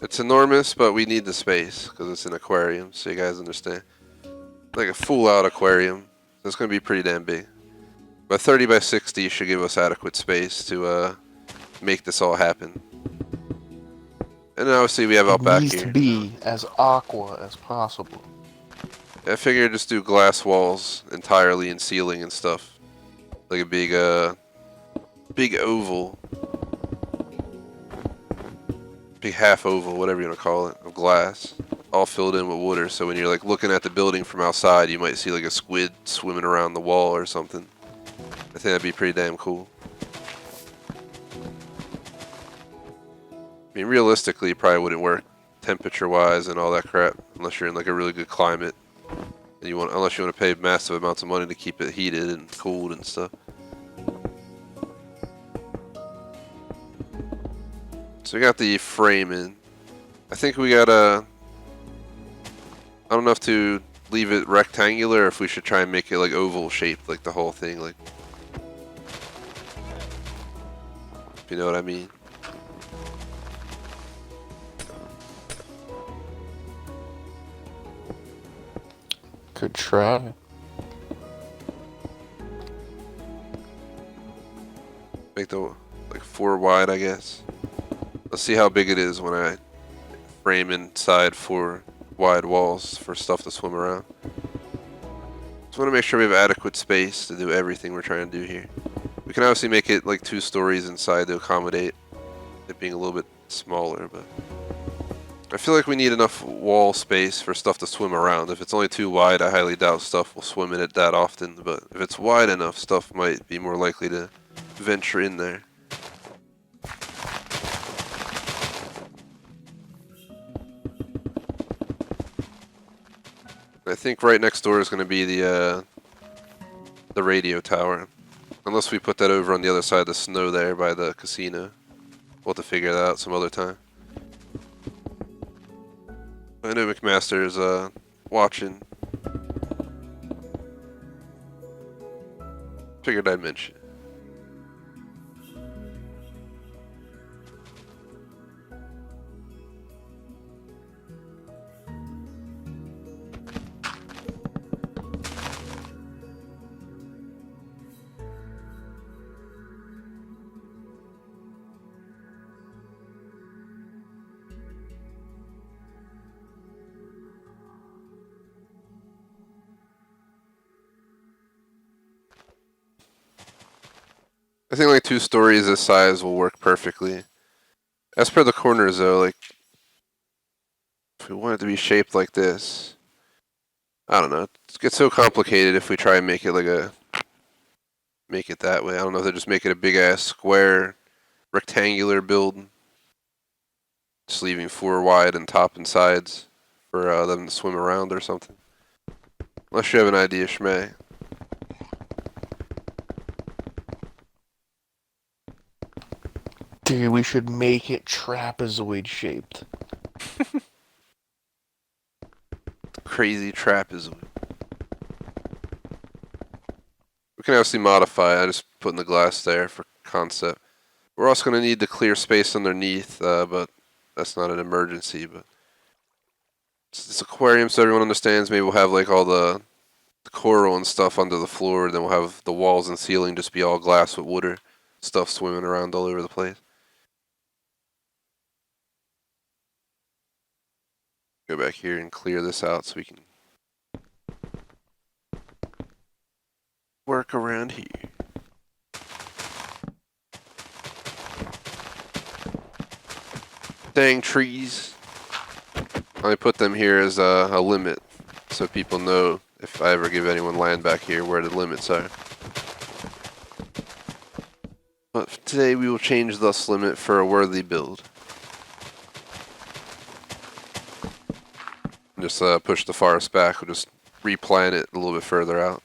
S2: It's enormous, but we need the space because it's an aquarium, so you guys understand. Like a full-out aquarium. So it's going to be pretty damn big. But 30 by 60 should give us adequate space to make this all happen. And then obviously we have out
S3: It
S2: back
S3: needs to
S2: here.
S3: be as aqua as possible.
S2: I figured just do glass walls entirely and ceiling and stuff. Like a big oval. Big half oval, whatever you want to call it, of glass. All filled in with water, so when you're like looking at the building from outside, you might see like a squid swimming around the wall or something. I think that'd be pretty damn cool. I mean, realistically, it probably wouldn't work temperature-wise and all that crap, unless you're in like a really good climate. And unless you want to pay massive amounts of money to keep it heated and cooled and stuff. So we got the frame in. I think we gotta... I don't know if to leave it rectangular or if we should try and make it like oval shaped, like the whole thing, like... If you know what I mean.
S3: Could try.
S2: Make the like 4 wide, I guess. Let's see how big it is when I frame inside 4 wide walls for stuff to swim around. Just want to make sure we have adequate space to do everything we're trying to do here. We can obviously make it like 2 stories inside to accommodate it being a little bit smaller, but I feel like we need enough wall space for stuff to swim around. If it's only too wide, I highly doubt stuff will swim in it that often, but if it's wide enough, stuff might be more likely to venture in there. I think right next door is going to be the radio tower. Unless we put that over on the other side of the snow there by the casino. We'll have to figure that out some other time. I know McMaster's watching. Figured I'd mention. I think like 2 stories this size will work perfectly. As per the corners though, like if we want it to be shaped like this, I don't know. It gets so complicated if we try and make it make it that way. I don't know if they just make it a big ass square rectangular build. Just leaving 4 wide and top and sides for them to swim around or something. Unless you have an idea, Schmay.
S3: Dude, we should make it trapezoid shaped.
S2: Crazy trapezoid. We can obviously modify it. I just put in the glass there for concept. We're also going to need to clear space underneath, but that's not an emergency. But it's aquarium, so everyone understands. Maybe we'll have like all the coral and stuff under the floor. Then we'll have the walls and ceiling just be all glass with water. Stuff swimming around all over the place. Go back here and clear this out so we can work around here. Dang trees. I put them here as a limit so people know if I ever give anyone land back here where the limits are. But today we will change this limit for a worthy build. Just push the forest back. We'll just replant it a little bit further out.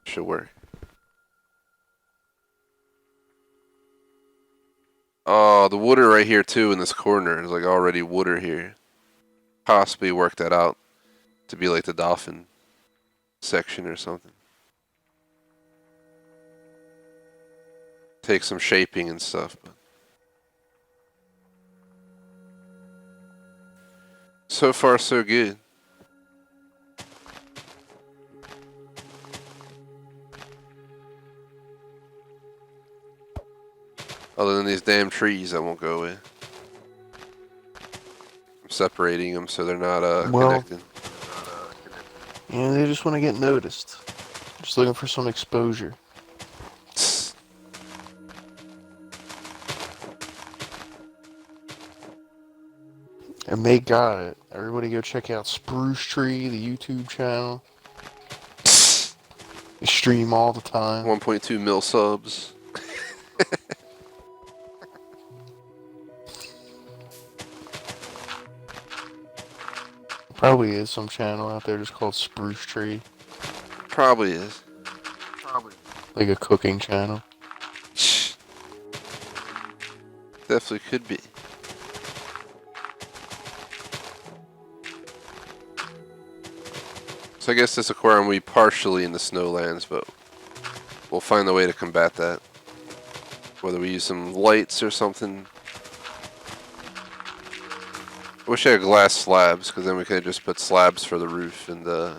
S2: Should work. Oh, the water right here too in this corner is like already water here. Possibly work that out to be like the dolphin section or something. Take some shaping and stuff. But so far so good. Other than these damn trees that won't go away. I'm separating them so they're not connected.
S3: Yeah, they just want to get noticed. Just looking for some exposure. And they got it. Everybody go check out Clxxiii, the YouTube channel. They stream all the time.
S2: 1.2 mil subs.
S3: Probably is some channel out there just called Clxxiii.
S2: Probably is.
S3: Like a cooking channel.
S2: Definitely could be. So I guess this aquarium will be partially in the snowlands, but we'll find a way to combat that. Whether we use some lights or something. I wish I had glass slabs, because then we could just put slabs for the roof and the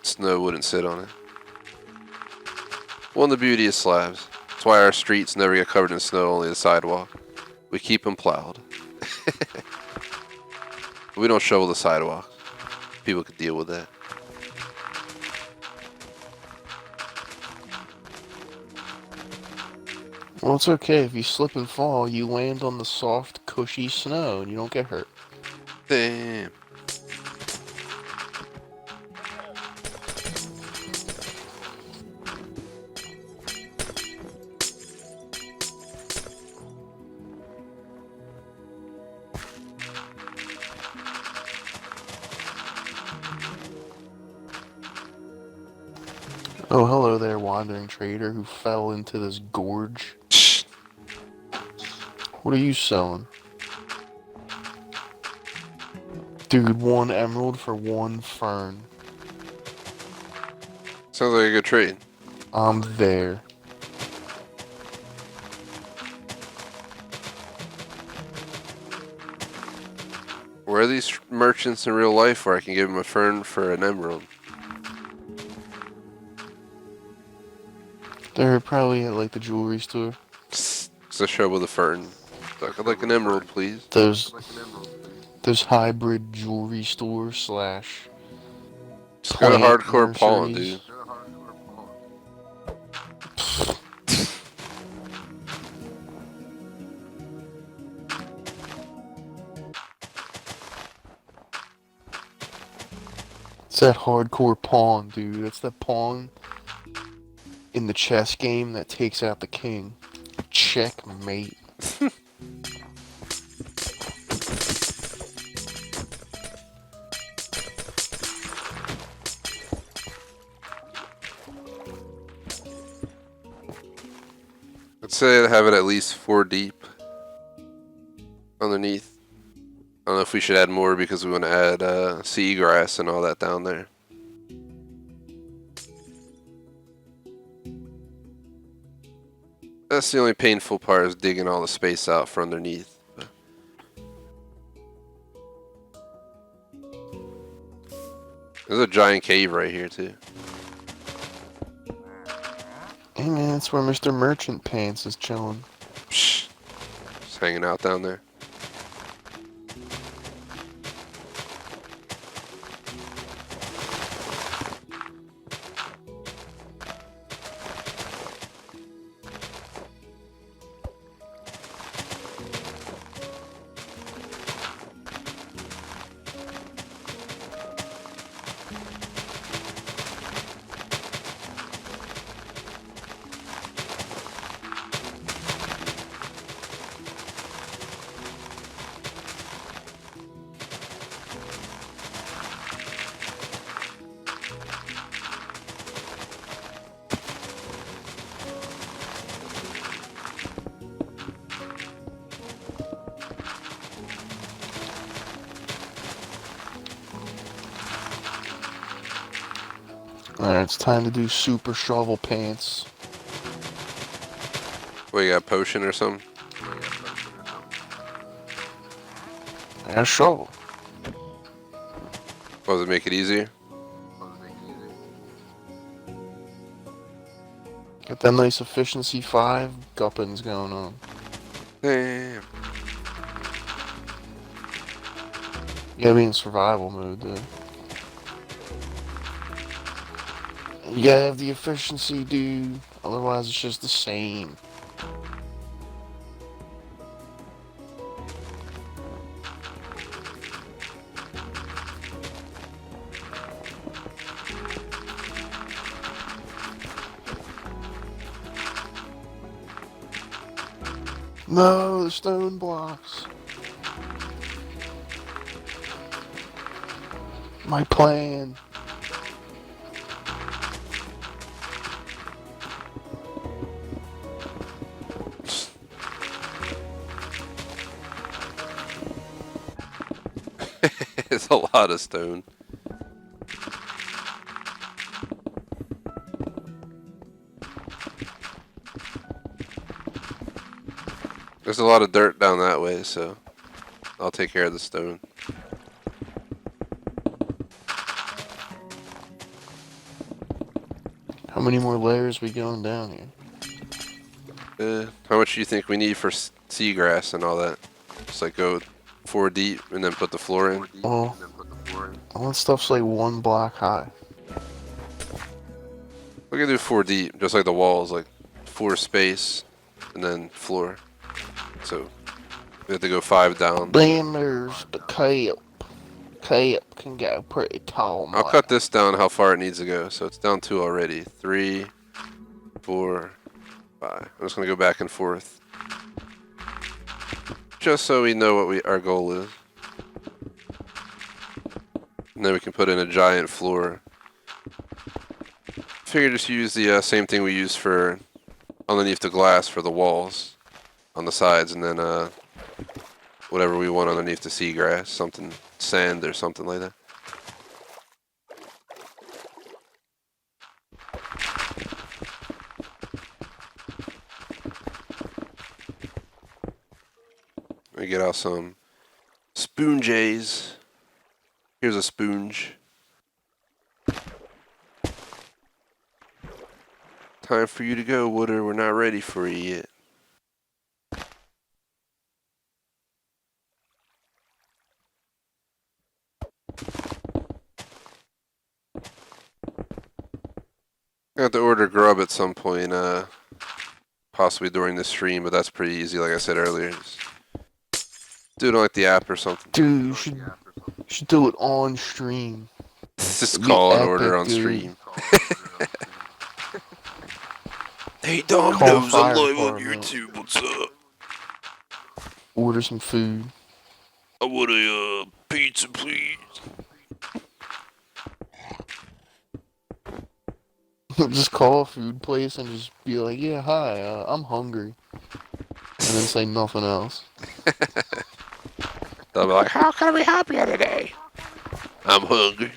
S2: snow wouldn't sit on it. Well, the beauty of slabs. That's why our streets never get covered in snow, only the sidewalk. We keep them plowed. We don't shovel the sidewalk. People could deal with that.
S3: Well, it's okay. If you slip and fall, you land on the soft, cushy snow and you don't get hurt.
S2: Damn.
S3: Oh, hello there, wandering trader who fell into this gorge. What are you selling? Dude, 1 emerald for 1 fern.
S2: Sounds like a good trade.
S3: I'm there.
S2: Where are these merchants in real life where I can give them a fern for an emerald?
S3: They're probably at like the jewelry store.
S2: It's a show with a fern. I'd like an emerald, please.
S3: Those hybrid jewelry stores slash.
S2: Just got a hardcore
S3: nurseries.
S2: pawn, dude.
S3: It's that hardcore pawn, dude. That's the pawn in the chess game that takes out the king. Checkmate.
S2: I'd say I'd have it at least 4 deep underneath. I don't know if we should add more because we want to add seagrass and all that down there. That's the only painful part, is digging all the space out from underneath. But there's a giant cave right here too.
S3: Hey man, that's where Mr. Merchant Pants is chilling.
S2: Psh, just hanging out down there.
S3: Alright, it's time to do super shovel pants.
S2: What, you got a potion or something?
S3: I got a shovel.
S2: What, does it make it easier?
S3: Got that nice efficiency 5 guppins going on.
S2: Damn.
S3: You gotta be in survival mode though. You gotta have the efficiency, dude. Otherwise, it's just the same. No, the stone blocks. My plan.
S2: It's a lot of stone. There's a lot of dirt down that way, so I'll take care of the stone.
S3: How many more layers we going down here?
S2: How much do you think we need for seagrass and all that? Just like go 4 deep and then put the floor in?
S3: Oh, all that stuff's like 1 block high.
S2: We can do 4 deep, just like the walls, like 4 space and then floor. So we have to go 5 down.
S3: Then there's the cape. Cape can go pretty tall.
S2: I'll cut this down how far it needs to go. So it's down 2 already. 3, 4, 5. I'm just gonna go back and forth, just so we know what our goal is. And then we can put in a giant floor. Figure just use the same thing we use for underneath the glass for the walls on the sides, and then whatever we want underneath the seagrass, something sand or something like that. We get out some spoonjays. Here's a spoonge. Time for you to go, Wooder. We're not ready for you yet. I have to order grub at some point, possibly during this stream, but that's pretty easy, like I said earlier. Just do it on like the app or something.
S3: Dude, you should do it on stream.
S2: Just call and order on stream. Hey, Domino's, I'm live on YouTube. What's up?
S3: Order some food.
S2: I want a pizza, please.
S3: Just call a food place and just be like, yeah, hi, I'm hungry. And then say nothing else.
S2: They'll be like, how can we help you today? I'm hungry.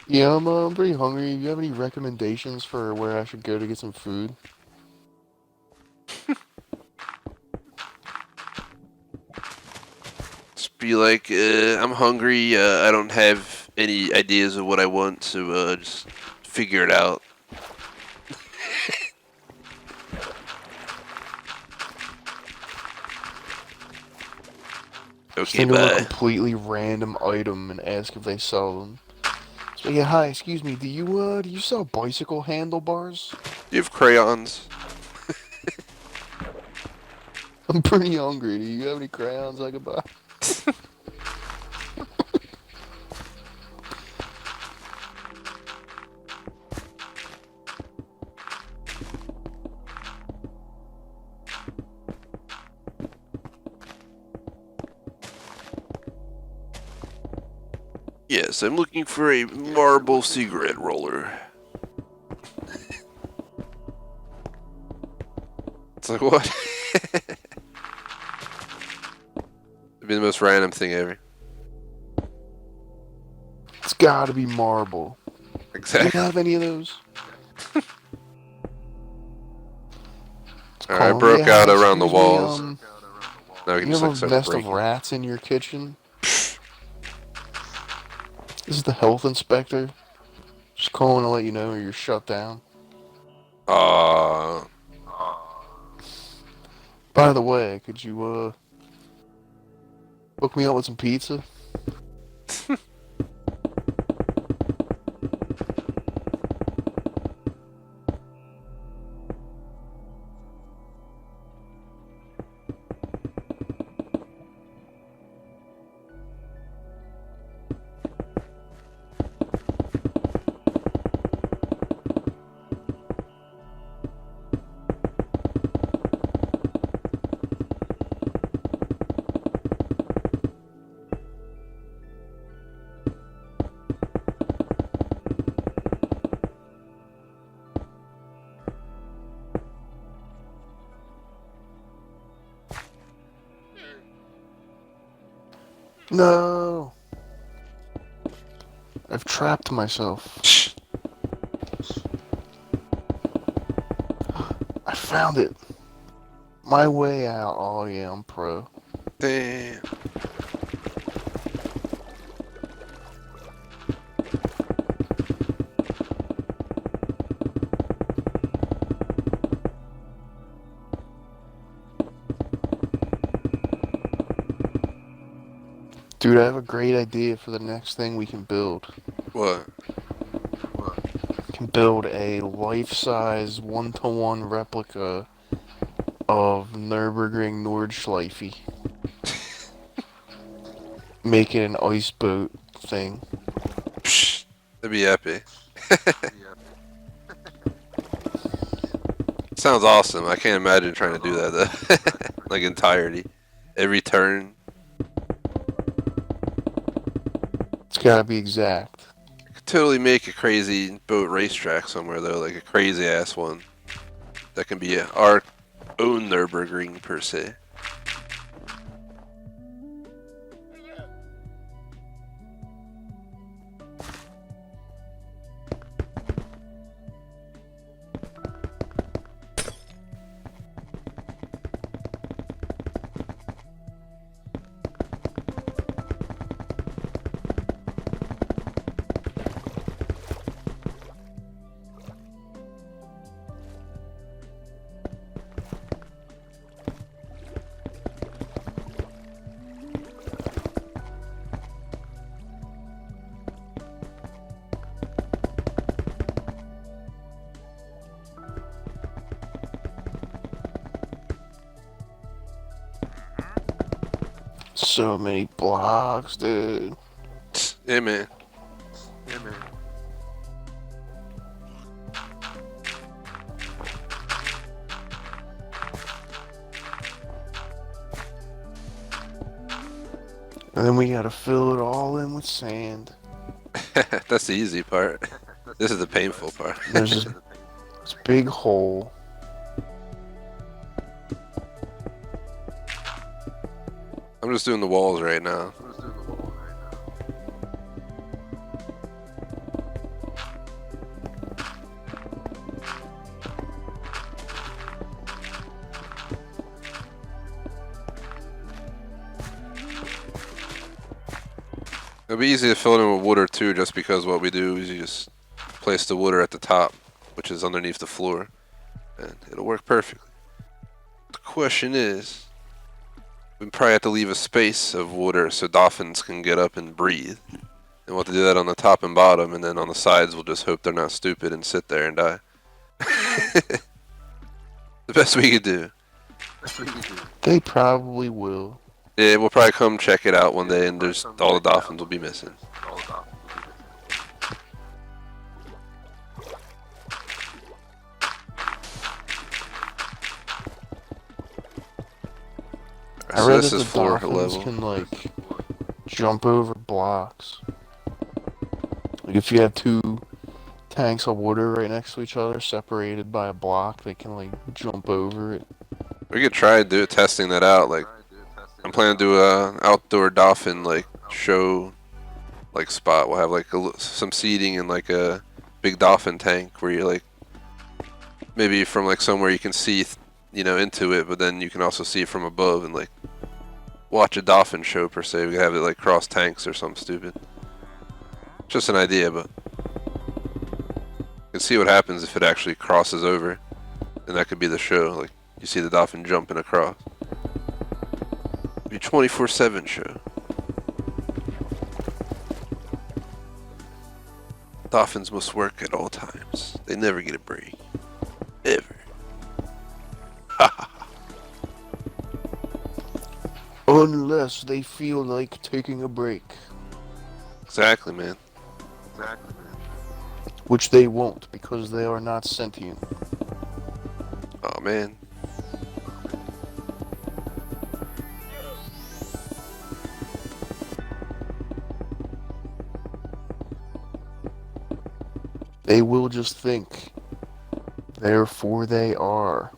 S3: Yeah, I'm pretty hungry. Do you have any recommendations for where I should go to get some food?
S2: Just be like, I'm hungry. I don't have any ideas of what I want, so just figure it out.
S3: Just
S2: Okay,
S3: think of a
S2: bye.
S3: completely random item and ask if they sell them. So yeah, hi, excuse me, do you sell bicycle handlebars?
S2: Do you have crayons?
S3: I'm pretty hungry. Do you have any crayons I could buy?
S2: Yes, I'm looking for a marble cigarette roller. It's like, what? It'd be the most random thing ever.
S3: It's gotta be marble. Do you
S2: Exactly.
S3: have any of those? It's
S2: Alright, I
S3: calling. Yeah,
S2: broke
S3: hi,
S2: out around the
S3: excuse me,
S2: walls. Now we
S3: do
S2: can
S3: you
S2: just
S3: have
S2: like
S3: a
S2: start
S3: nest of
S2: breaking.
S3: rats in your kitchen? This is the health inspector. Just calling to let you know you're shut down.
S2: Uh,
S3: By the way, could you, hook me up with some pizza? No! I've trapped myself. I found it. My way out. Oh yeah, I'm pro.
S2: damn.
S3: Dude, I have a great idea for the next thing we can build.
S2: What?
S3: We can build a life-size, one-to-one replica of Nürburgring Nordschleife. Make it an ice boat thing.
S2: Psh, that'd be epic. Sounds awesome. I can't imagine trying to do that though. Like entirety. Every turn.
S3: It's gotta be exact.
S2: Could totally make a crazy boat racetrack somewhere though, like a crazy ass one. That can be our own Nürburgring per se.
S3: So many blocks, dude.
S2: Yeah, man.
S3: And then we gotta fill it all in with sand.
S2: That's the easy part. This is the painful part.
S3: There's this big hole.
S2: I'm just doing the walls right now. It'll be easy to fill it in with water too, just because what we do is you just place the water at the top, which is underneath the floor, and it'll work perfectly. The question is, we probably have to leave a space of water so dolphins can get up and breathe. And we'll have to do that on the top and bottom, and then on the sides we'll just hope they're not stupid and sit there and die. The best we could do.
S3: They probably will.
S2: Yeah, we'll probably come check it out one day and there's all the dolphins will be missing.
S3: I
S2: So
S3: read
S2: this
S3: that
S2: is
S3: the
S2: floor
S3: dolphins
S2: level.
S3: can like jump over blocks. Like if you have two tanks of water right next to each other, separated by a block, they can like jump over it.
S2: We could try testing that out. Like I'm planning to do a outdoor dolphin like show like spot. We'll have like some seating and like a big dolphin tank where you like maybe from like somewhere you can see into it, but then you can also see it from above and like watch a dolphin show per se. We could have it like cross tanks or something stupid. Just an idea, but you can see what happens if it actually crosses over, and that could be the show. Like you see the dolphin jumping across. Be 24/7 show. Dolphins must work at all times. They never get a break. Ever.
S3: Unless they feel like taking a break.
S2: Exactly, man.
S3: Which they won't, because they are not sentient.
S2: Oh, man.
S3: They will just think. Therefore they are.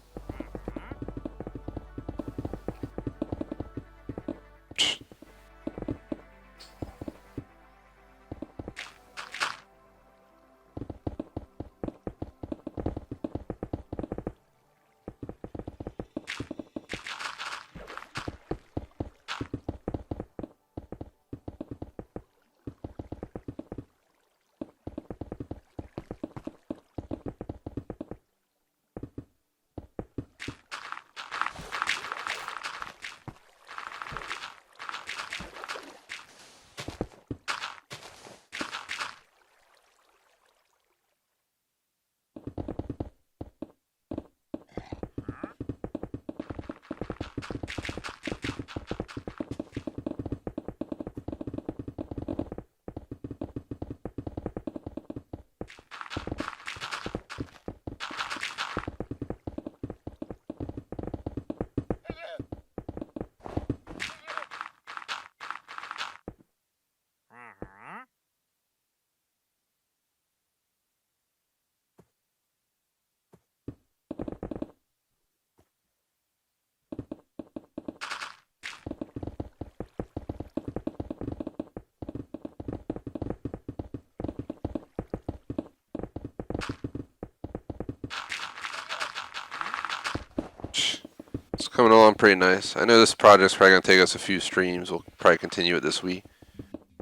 S2: It's coming along pretty nice. I know this project's probably going to take us a few streams. We'll probably continue it this week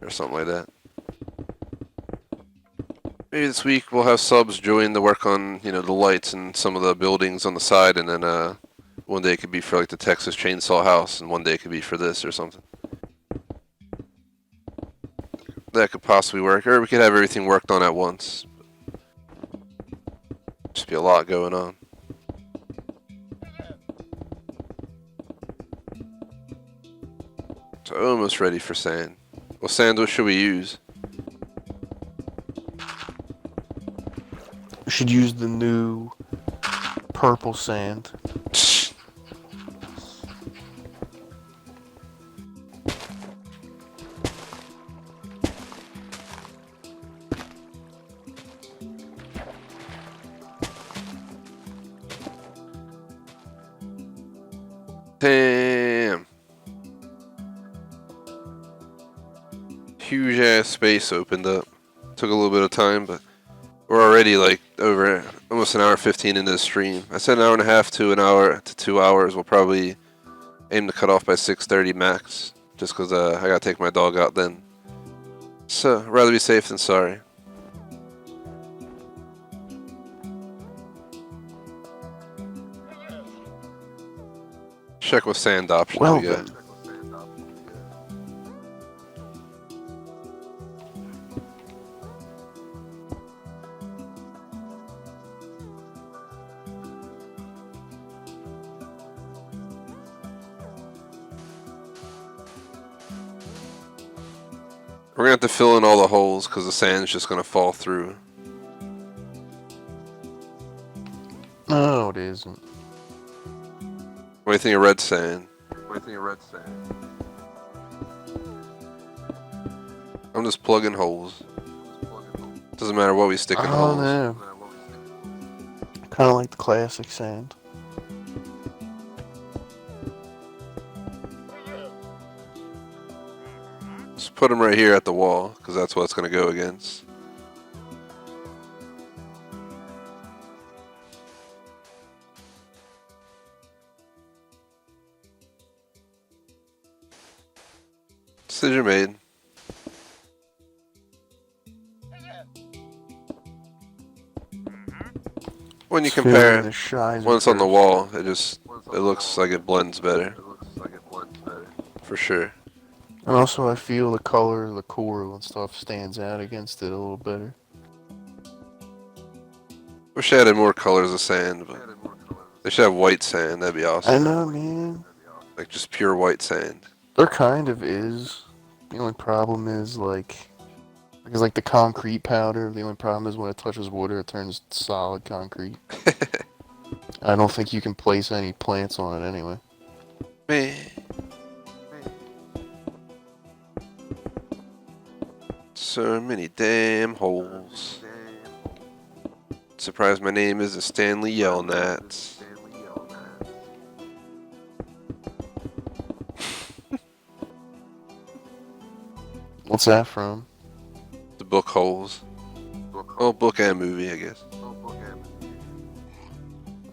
S2: or something like that. Maybe this week we'll have subs join the work on, the lights and some of the buildings on the side, and then one day it could be for like the Texas Chainsaw House, and one day it could be for this or something. That could possibly work, or we could have everything worked on at once. Just be a lot going on. So almost ready for sand. Well, sand, what should we use?
S3: We should use the new purple sand.
S2: Damn. Huge ass space opened up. Took a little bit of time, but we're already like over almost an hour 15 into the stream. I said an hour and a half to an hour to 2 hours. We'll probably aim to cut off by 6:30 max, just because I gotta take my dog out then. So rather be safe than sorry. Check what sand options
S3: Well
S2: we got.
S3: then.
S2: We're gonna have to fill in all the holes because the sand's just gonna fall through.
S3: No, it isn't.
S2: What do you think of red sand? I'm just plugging holes. Doesn't matter what we stick in
S3: I
S2: holes.
S3: don't know. Kind of like the classic sand.
S2: Just put them right here at the wall, because that's what it's going to go against. Decision made. When you compare, when it's on the wall, it looks like it blends better. For sure.
S3: And also, I feel the color of the coral and stuff stands out against it a little better.
S2: Wish I added more colors of sand, but they should have white sand. That'd be awesome.
S3: I know, man.
S2: Like just pure white sand.
S3: There kind of is. The only problem is because like the concrete powder. The only problem is when it touches water, it turns solid concrete. I don't think you can place any plants on it anyway.
S2: Man. So many damn holes. Surprised my name isn't Stanley Yellnats.
S3: What's that from?
S2: The book Holes. Oh, book and movie, I guess.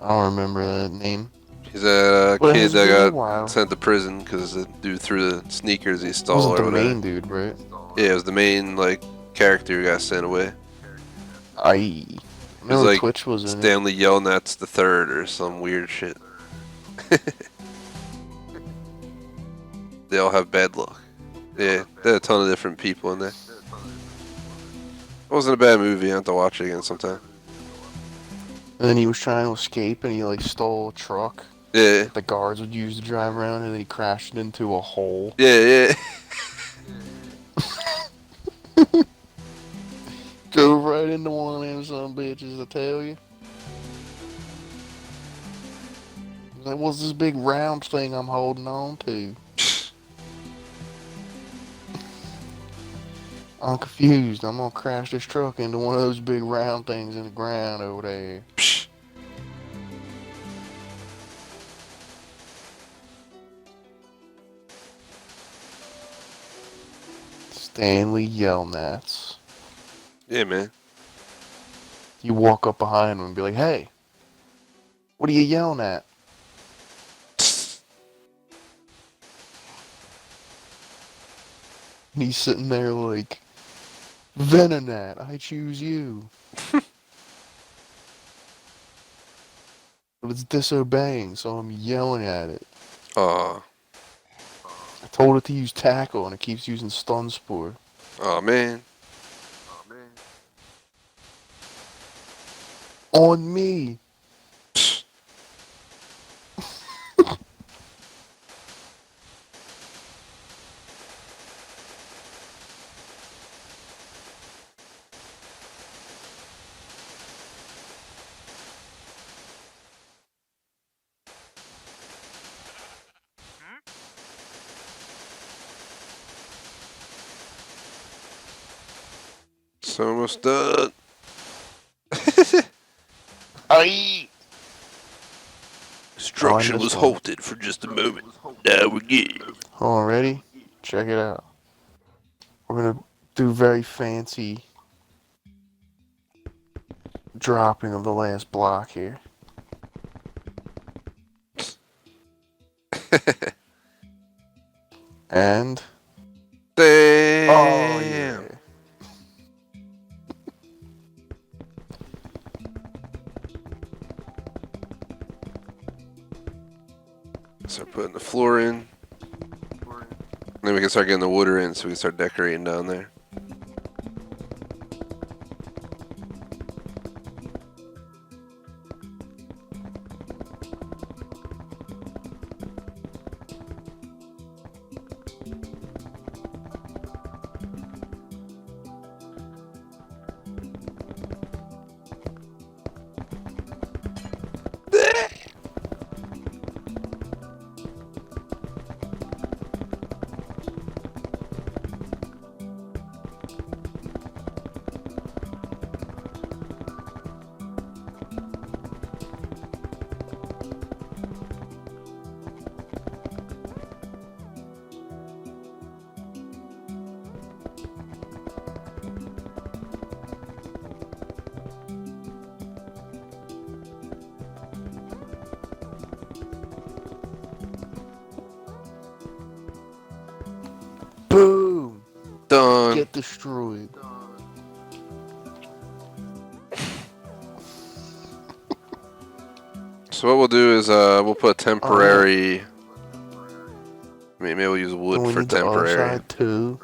S3: I don't remember that name.
S2: He's a
S3: But it
S2: kid
S3: has
S2: that
S3: been a
S2: got
S3: while.
S2: sent to prison because the dude threw the sneakers he
S3: It
S2: stole
S3: wasn't
S2: or
S3: the
S2: whatever.
S3: main dude, right?
S2: Yeah, it was the main character who got sent away.
S3: I
S2: It was
S3: remember
S2: like
S3: Twitch was in it.
S2: Stanley Yellnats the Third or some weird shit. They all have bad luck. Yeah, there are a ton of different people in there. It wasn't a bad movie. I have to watch it again sometime.
S3: And then he was trying to escape, and he stole a truck
S2: Yeah,
S3: that the guards would use to drive around, and then he crashed it into a hole.
S2: yeah.
S3: Drove right into one of them some bitches, I tell you. He's like, what's this big round thing I'm holding on to? I'm confused. I'm gonna crash this truck into one of those big round things in the ground over there. Stanley Yellnats.
S2: Yeah, man.
S3: You walk up behind him and be like, hey, what are you yelling at? And he's sitting there like, Venonat, I choose you. But it's disobeying, so I'm yelling at it.
S2: Aw.
S3: I told it to use tackle, and it keeps using stun spore.
S2: Aw, man.
S3: On me!
S2: It's almost done.
S3: Aye!
S2: Construction was halted for just a moment. Now we're good.
S3: Hold on, ready? Check it out. We're gonna do very fancy dropping of the last block here. And
S2: Damn.
S3: oh yeah.
S2: Start putting the floor in. Then we can start getting the water in so we can start decorating down there. Done.
S3: Get destroyed.
S2: So what we'll do is we'll put
S3: Oh yeah.
S2: temporary. Maybe we'll use wood
S3: And we
S2: for
S3: need the other
S2: temporary.
S3: side too.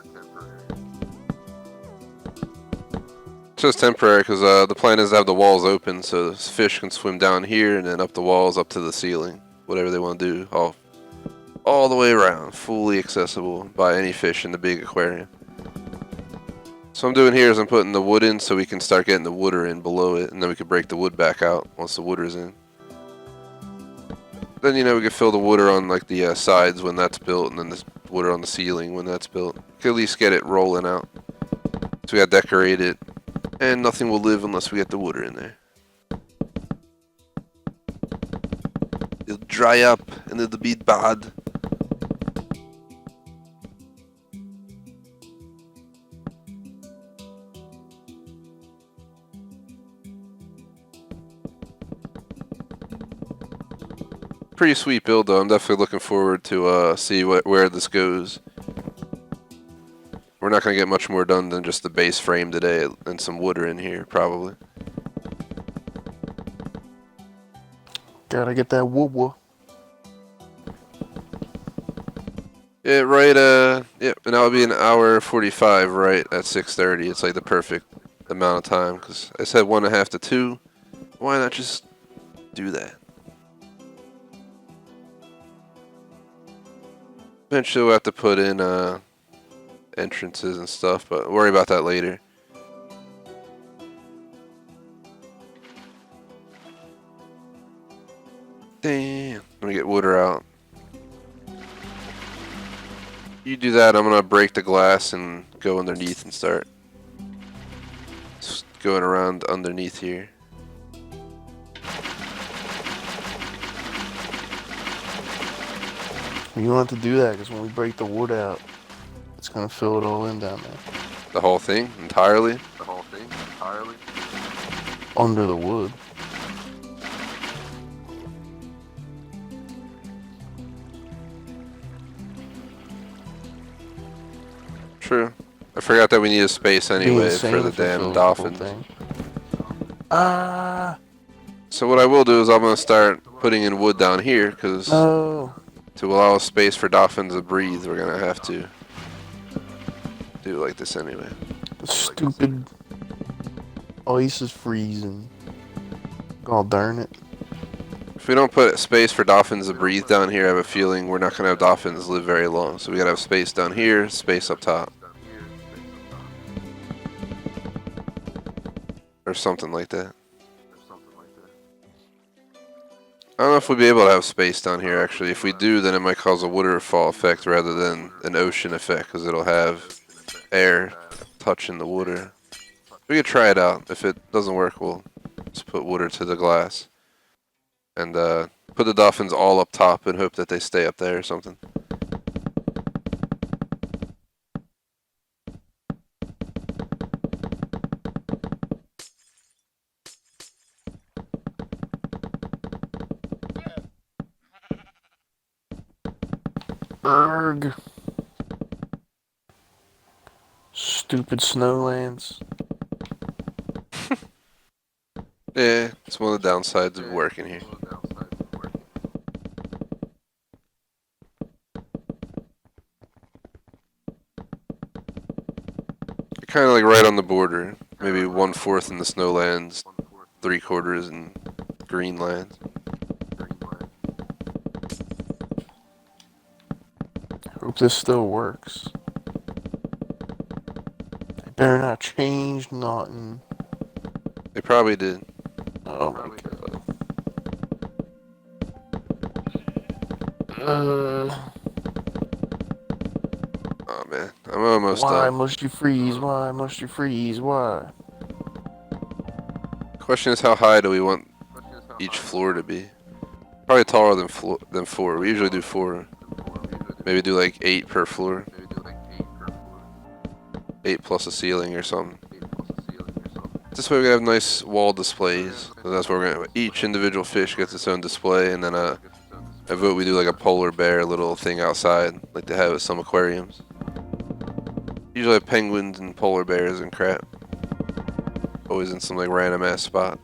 S2: Just temporary because the plan is to have the walls open so the fish can swim down here and then up the walls up to the ceiling. Whatever they want to do, all the way around, fully accessible by any fish in the big aquarium. So what I'm doing here is I'm putting the wood in so we can start getting the water in below it, and then we can break the wood back out once the water's in. Then we can fill the water on like the sides when that's built, and then the water on the ceiling when that's built. We can at least get it rolling out. So we gotta decorate it, and nothing will live unless we get the water in there. It'll dry up and it'll be bad. Pretty sweet build though. I'm definitely looking forward to see where this goes. We're not gonna get much more done than just the base frame today and some water in here probably.
S3: Gotta get that woo-woo.
S2: Yeah, right. Yeah, and that'll be an hour 45 right at 6:30. It's like the perfect amount of time because I said 1.5 to 2. Why not just do that? Eventually we'll have to put in entrances and stuff, but worry about that later. Damn. Let me get water out. You do that, I'm gonna break the glass and go underneath and start just going around underneath here.
S3: You don't have to do that because when we break the wood out, it's gonna fill it all in down there.
S2: The whole thing entirely?
S3: Under the wood.
S2: True. I forgot that we need a space anyway for the damn dolphins. So what I will do is I'm gonna start putting in wood down here because to allow space for dolphins to breathe, we're gonna have to do it like this anyway.
S3: The stupid ice is freezing. God darn it.
S2: If we don't put space for dolphins to breathe down here, I have a feeling we're not gonna have dolphins live very long. So we gotta have space down here, space up top. Or something like that. I don't know if we'll be able to have space down here actually. If we do, then it might cause a waterfall effect rather than an ocean effect because it'll have air touching the water. We could try it out. If it doesn't work, we'll just put water to the glass. And put the dolphins all up top and hope that they stay up there or something.
S3: Berg. Stupid snowlands.
S2: Yeah, it's one of the downsides of working here. Kind of like right on the border. Maybe 1/4 in the snowlands, 3/4 in greenland.
S3: Hope this still works. They better not change nothing.
S2: They probably did.
S3: Oh my god.
S2: Oh man, I'm almost
S3: Why
S2: done.
S3: must you freeze? Why must you freeze? Why?
S2: Question is, how high do we want each floor to be? Probably taller than 4. We usually do 4. Maybe do like 8 per floor. 8 plus a ceiling or something. This way we have nice wall displays. So that's where we're gonna. Each individual fish gets its own display, and then I vote we do like a polar bear little thing outside, like they have at some aquariums. Usually have penguins and polar bears and crap. Always in some like random ass spot.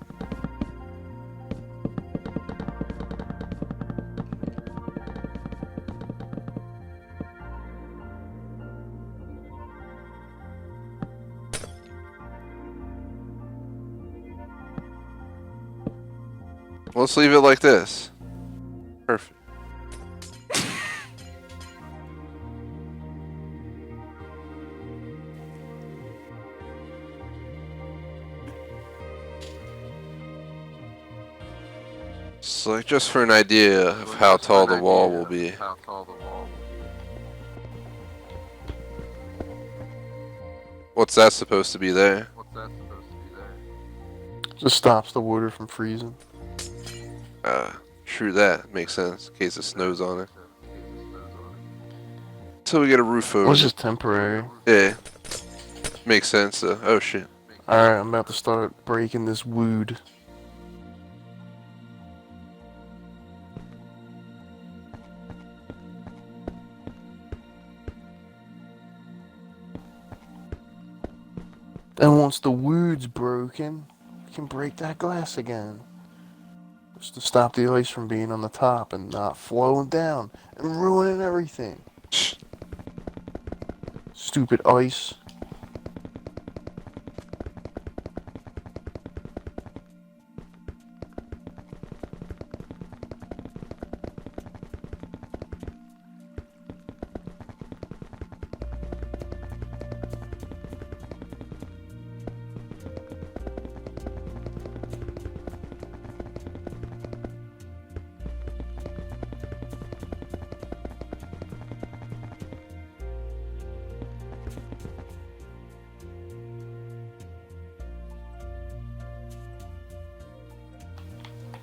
S2: Let's leave it like this. Perfect. So like just for an idea of how tall the wall will be. What's that supposed to be there?
S3: Just stops the water from freezing.
S2: True that. Makes sense. In case it snows on it. Until we get a roof over
S3: Well, it's
S2: it.
S3: just temporary.
S2: Yeah. Makes sense though. Oh shit.
S3: Alright, I'm about to start breaking this wood. Then once the wood's broken, we can break that glass again. Just to stop the ice from being on the top and not flowing down and ruining everything. Stupid ice.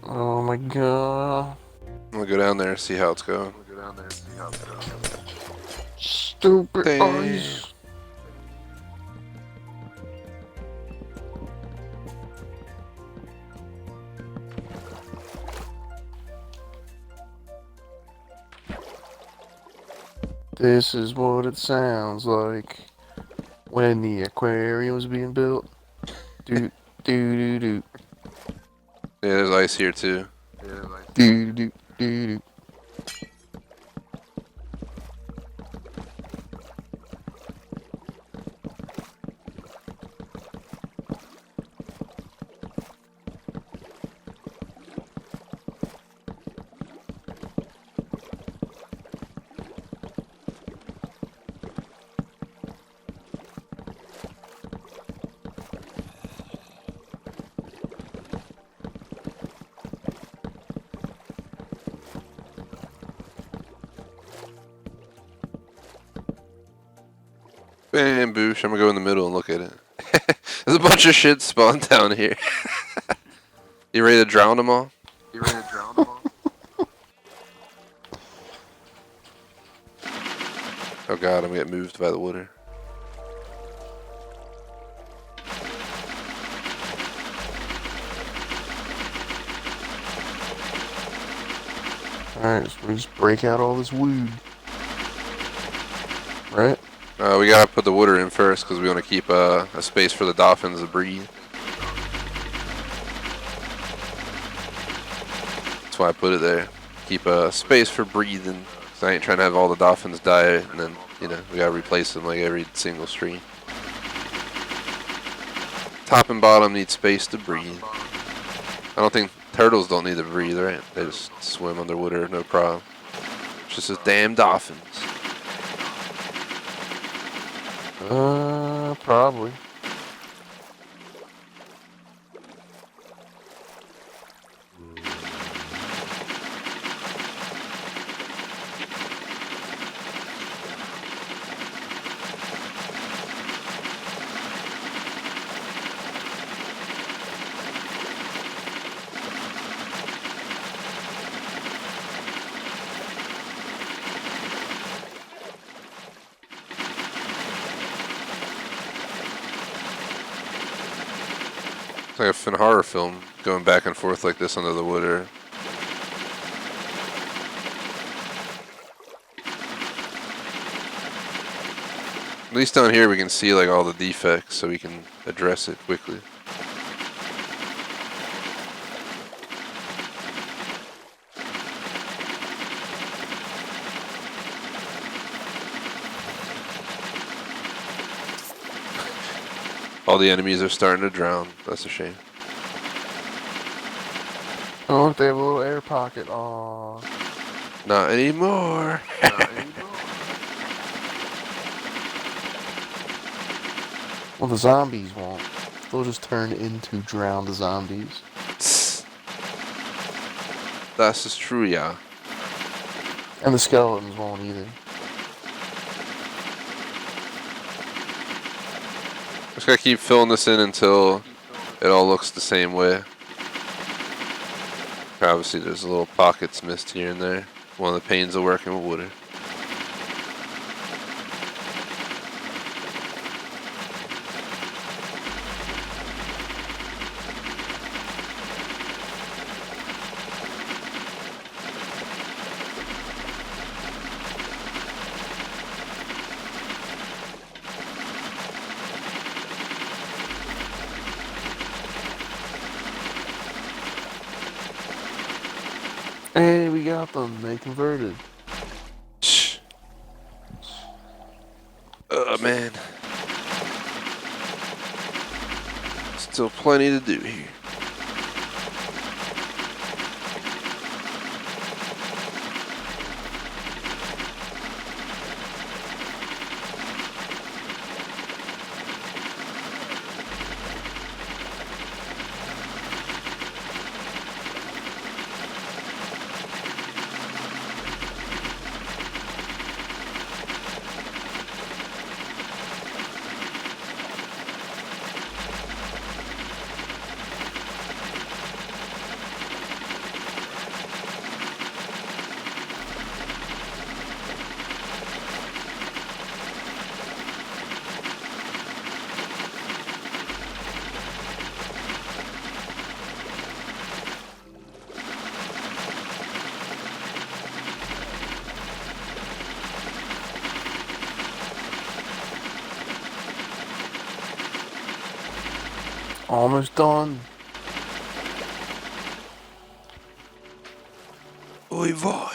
S3: Oh my god.
S2: I'm gonna go down there and see how it's going.
S3: Stupid
S2: Damn.
S3: ice. This is what it sounds like when the aquarium's being built. Doot, doo doo doo.
S2: Yeah, there's ice here too.
S3: Doo doo doo doo.
S2: Bam, boosh. I'm gonna go in the middle and look at it. There's a bunch of shit spawned down here. You ready to drown them all? Oh god, I'm gonna get moved by the water.
S3: Alright, so we just break out all this wood. Right?
S2: We gotta put the water in first because we want to keep a space for the dolphins to breathe. That's why I put it there. Keep a space for breathing. Cause I ain't trying to have all the dolphins die and then, you know, we gotta replace them like every single stream. Top and bottom need space to breathe. I don't think turtles don't need to breathe, right? They just swim underwater, no problem. It's just those damn dolphins.
S3: Probably.
S2: It's like a Finn horror film going back and forth like this under the water. At least down here we can see like all the defects so we can address it quickly. All the enemies are starting to drown. That's a shame.
S3: Oh, look, they have a little air pocket. Aww.
S2: Not anymore.
S3: Not anymore. Well, the zombies won't. They'll just turn into drowned zombies.
S2: That's just true, yeah.
S3: And the skeletons won't either.
S2: Just gotta keep filling this in until it all looks the same way. Obviously there's little pockets missed here and there. One of the panes of working with water.
S3: Hey, we got them. They converted.
S2: Shh. Man. Still plenty to do here.
S3: Almost done.
S2: Oi vey.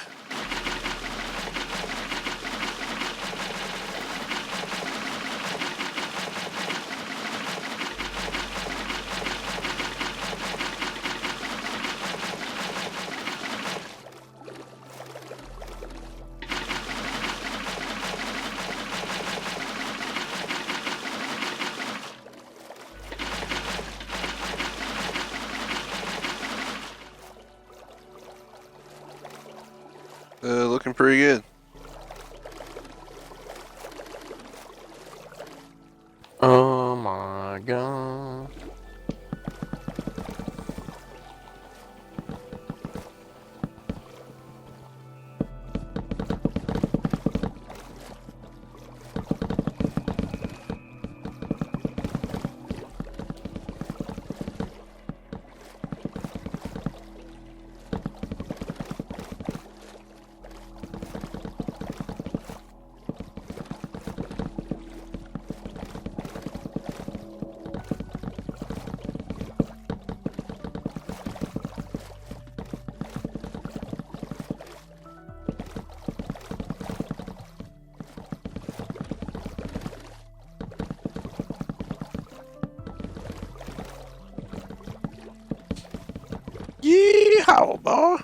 S2: Looking pretty good.
S3: Oh my god.
S2: Yeehaw, boy.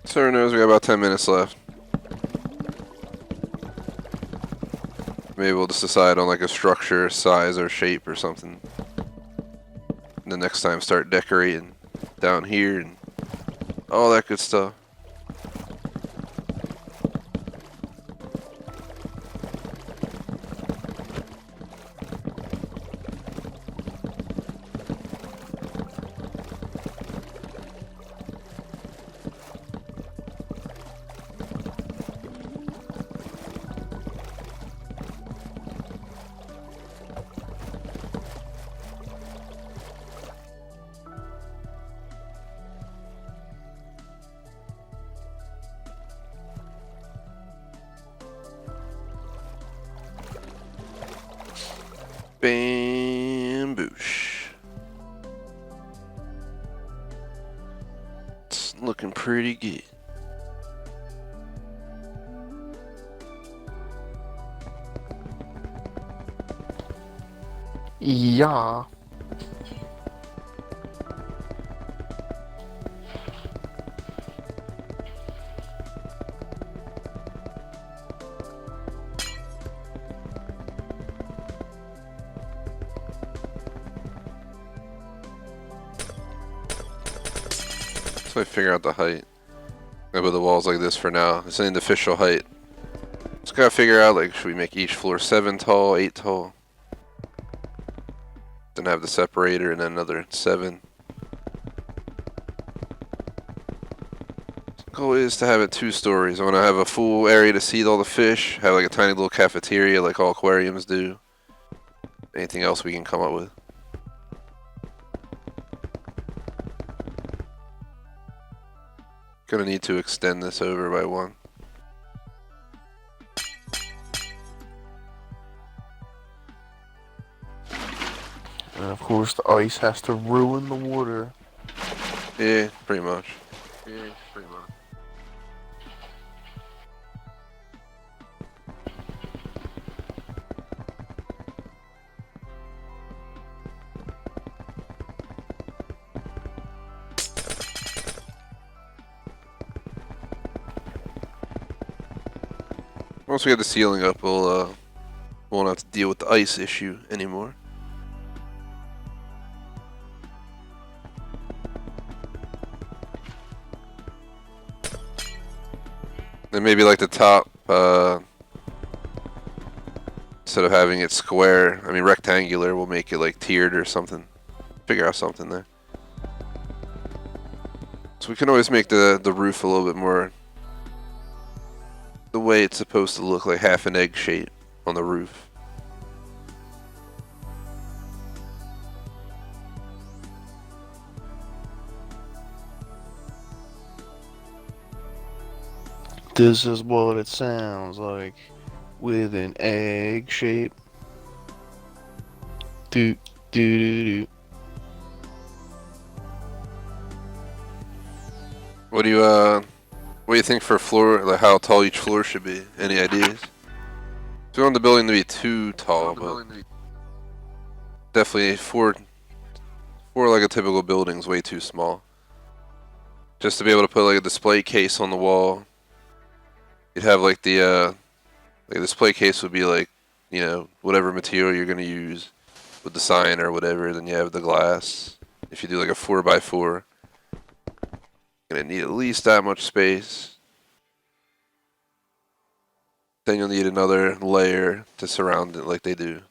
S2: Sir knows we got about 10 minutes left. Maybe we'll just decide on like a structure, size, or shape or something. And the next time start decorating down here and all that good stuff. Bamboosh. It's looking pretty good.
S3: Yeah.
S2: So I figure out the height. I put the walls like this for now. This ain't the official height. Just gotta figure out, like, should we make each floor 7 tall, 8 tall? Then have the separator and then another 7. The goal is to have it 2 stories. I want to have a full area to seat all the fish. Have like a tiny little cafeteria like all aquariums do. Anything else we can come up with. Gonna need to extend this over by 1.
S3: And of course, the ice has to ruin the water.
S2: Yeah, pretty much. Once we get the ceiling up, we'll won't have to deal with the ice issue anymore. Then maybe like the top, instead of having it square, I mean rectangular, we'll make it like tiered or something. Figure out something there. So we can always make the roof a little bit more the way it's supposed to look, like half an egg shape on the roof.
S3: This is what it sounds like with an egg shape. Do do do do.
S2: What do you think for floor, like how tall each floor should be? Any ideas? We don't want the building to be too tall, but definitely four like a typical building's way too small. Just to be able to put like a display case on the wall. You'd have like the display case would be like, you know, whatever material you're gonna use with the sign or whatever. Then you have the glass. If you do like a 4x4, you're gonna need at least that much space. Then you'll need another layer to surround it like they do.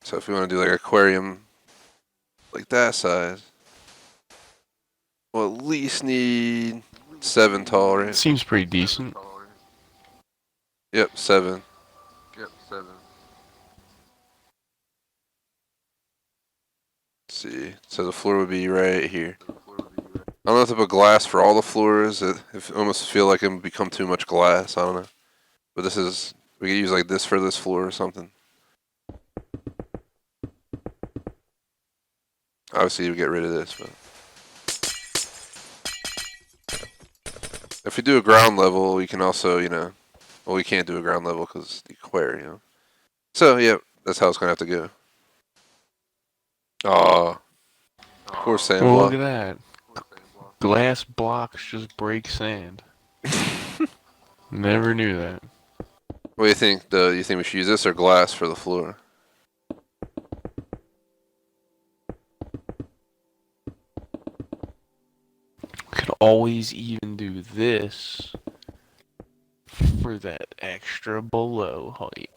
S2: So if we want to do like an aquarium like that size, we'll at least need 7 tall, right?
S3: Seems pretty decent.
S2: Yep, 7. Let's see. So the floor would be right here. I don't know if to put glass for all the floors. It almost feel like it would become too much glass. I don't know. But this is, we could use like this for this floor or something. Obviously, you get rid of this, but if we do a ground level, we can also, you know, well, we can't do a ground level because the aquarium. So, yeah, that's how it's gonna have to go. Aw, poor sand
S3: Well,
S2: block.
S3: look at that. Glass blocks just break sand. Never knew that.
S2: What do you think? Do you think we should use this or glass for the floor?
S3: Could always even do this for that extra below height.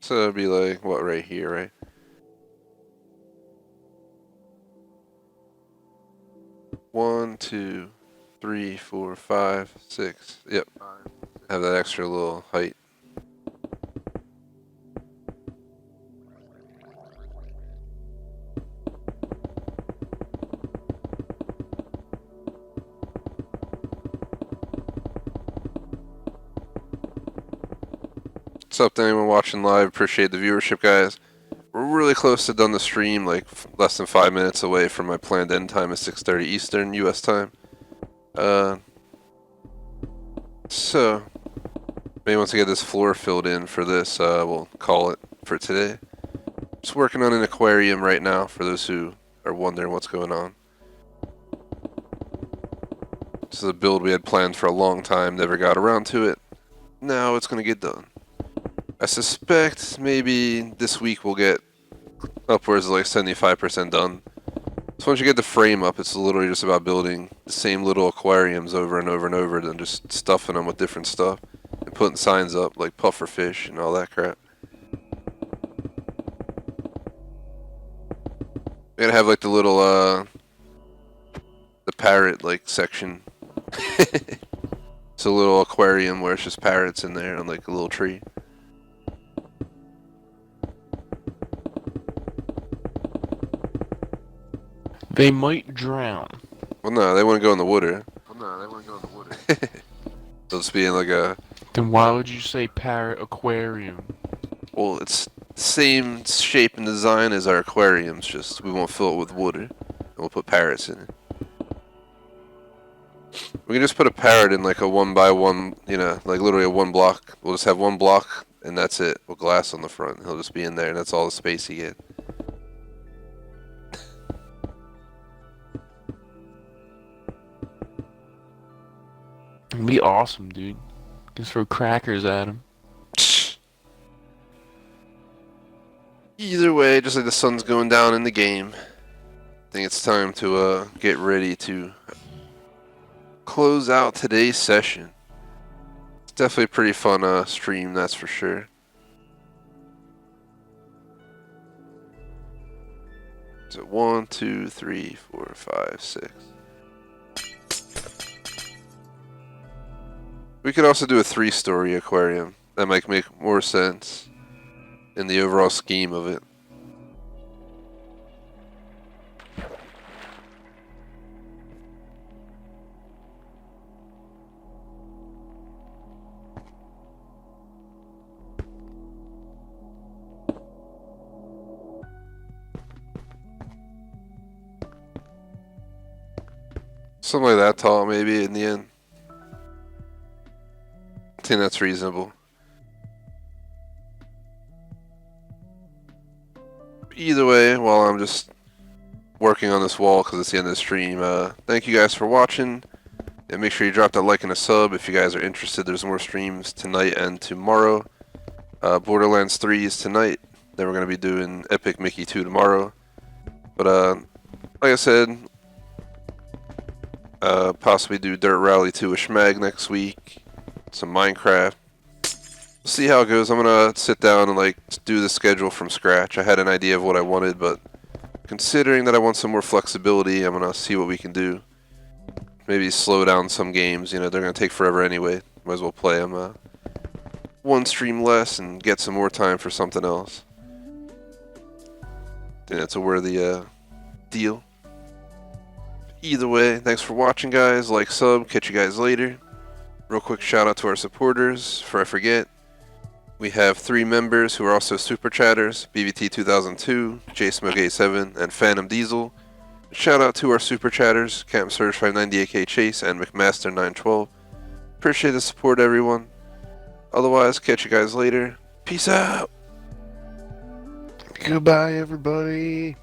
S2: So it'd be like, what, right here, right? One, 2, 3, 4, 5, 6. Yep. Have that extra little height. What's up to anyone watching live? Appreciate the viewership, guys. We're really close to done the stream, like less than 5 minutes away from my planned end time of 6:30 Eastern U.S. time. So maybe once I get this floor filled in for this, we'll call it for today. Just working on an aquarium right now for those who are wondering what's going on. This is a build we had planned for a long time, never got around to it. Now it's gonna get done. I suspect maybe this week we'll get upwards of like 75% done. So once you get the frame up, it's literally just about building the same little aquariums over and over and over, and just stuffing them with different stuff and putting signs up like puffer fish and all that crap. We're gonna have like the little the parrot like section. It's a little aquarium where it's just parrots in there on like a little tree.
S3: They might drown.
S2: Well, no, they want to go in the water. They'll just be in like a...
S3: Then why would you say parrot aquarium?
S2: Well, it's the same shape and design as our aquariums, just we won't fill it with water. And we'll put parrots in it. We can just put a parrot in like a 1x1, you know, like literally a 1 block. We'll just have 1 block and that's it, with glass on the front. He'll just be in there and that's all the space you get.
S3: It'd be awesome, dude. Just throw crackers at him.
S2: Either way, just like the sun's going down in the game, I think it's time to get ready to close out today's session. It's definitely a pretty fun stream, that's for sure. So 1, 2, 3, 4, 5, 6. We could also do a 3-story aquarium. That might make more sense in the overall scheme of it. Something like that tall, maybe, in the end. I think that's reasonable. Either way, while I'm just working on this wall because it's the end of the stream, thank you guys for watching. And make sure you drop that like and a sub if you guys are interested. There's more streams tonight and tomorrow. Borderlands 3 is tonight. Then we're going to be doing Epic Mickey 2 tomorrow. But like I said, possibly do Dirt Rally 2 with Schmag next week. Some Minecraft. See how it goes. I'm gonna sit down and like do the schedule from scratch. I had an idea of what I wanted, but considering that I want some more flexibility, I'm gonna see what we can do. Maybe slow down some games. You know, they're gonna take forever anyway. Might as well play them 1 stream less and get some more time for something else. I think that's a worthy deal. Either way, thanks for watching, guys. Like, sub. Catch you guys later. Real quick shout out to our supporters, before I forget. We have 3 members who are also super chatters, BVT2002, JSmog87, and Phantom Diesel. Shout out to our super chatters, Camp Surge 598K Chase and McMaster912. Appreciate the support, everyone. Otherwise, catch you guys later. Peace out.
S3: Goodbye, everybody.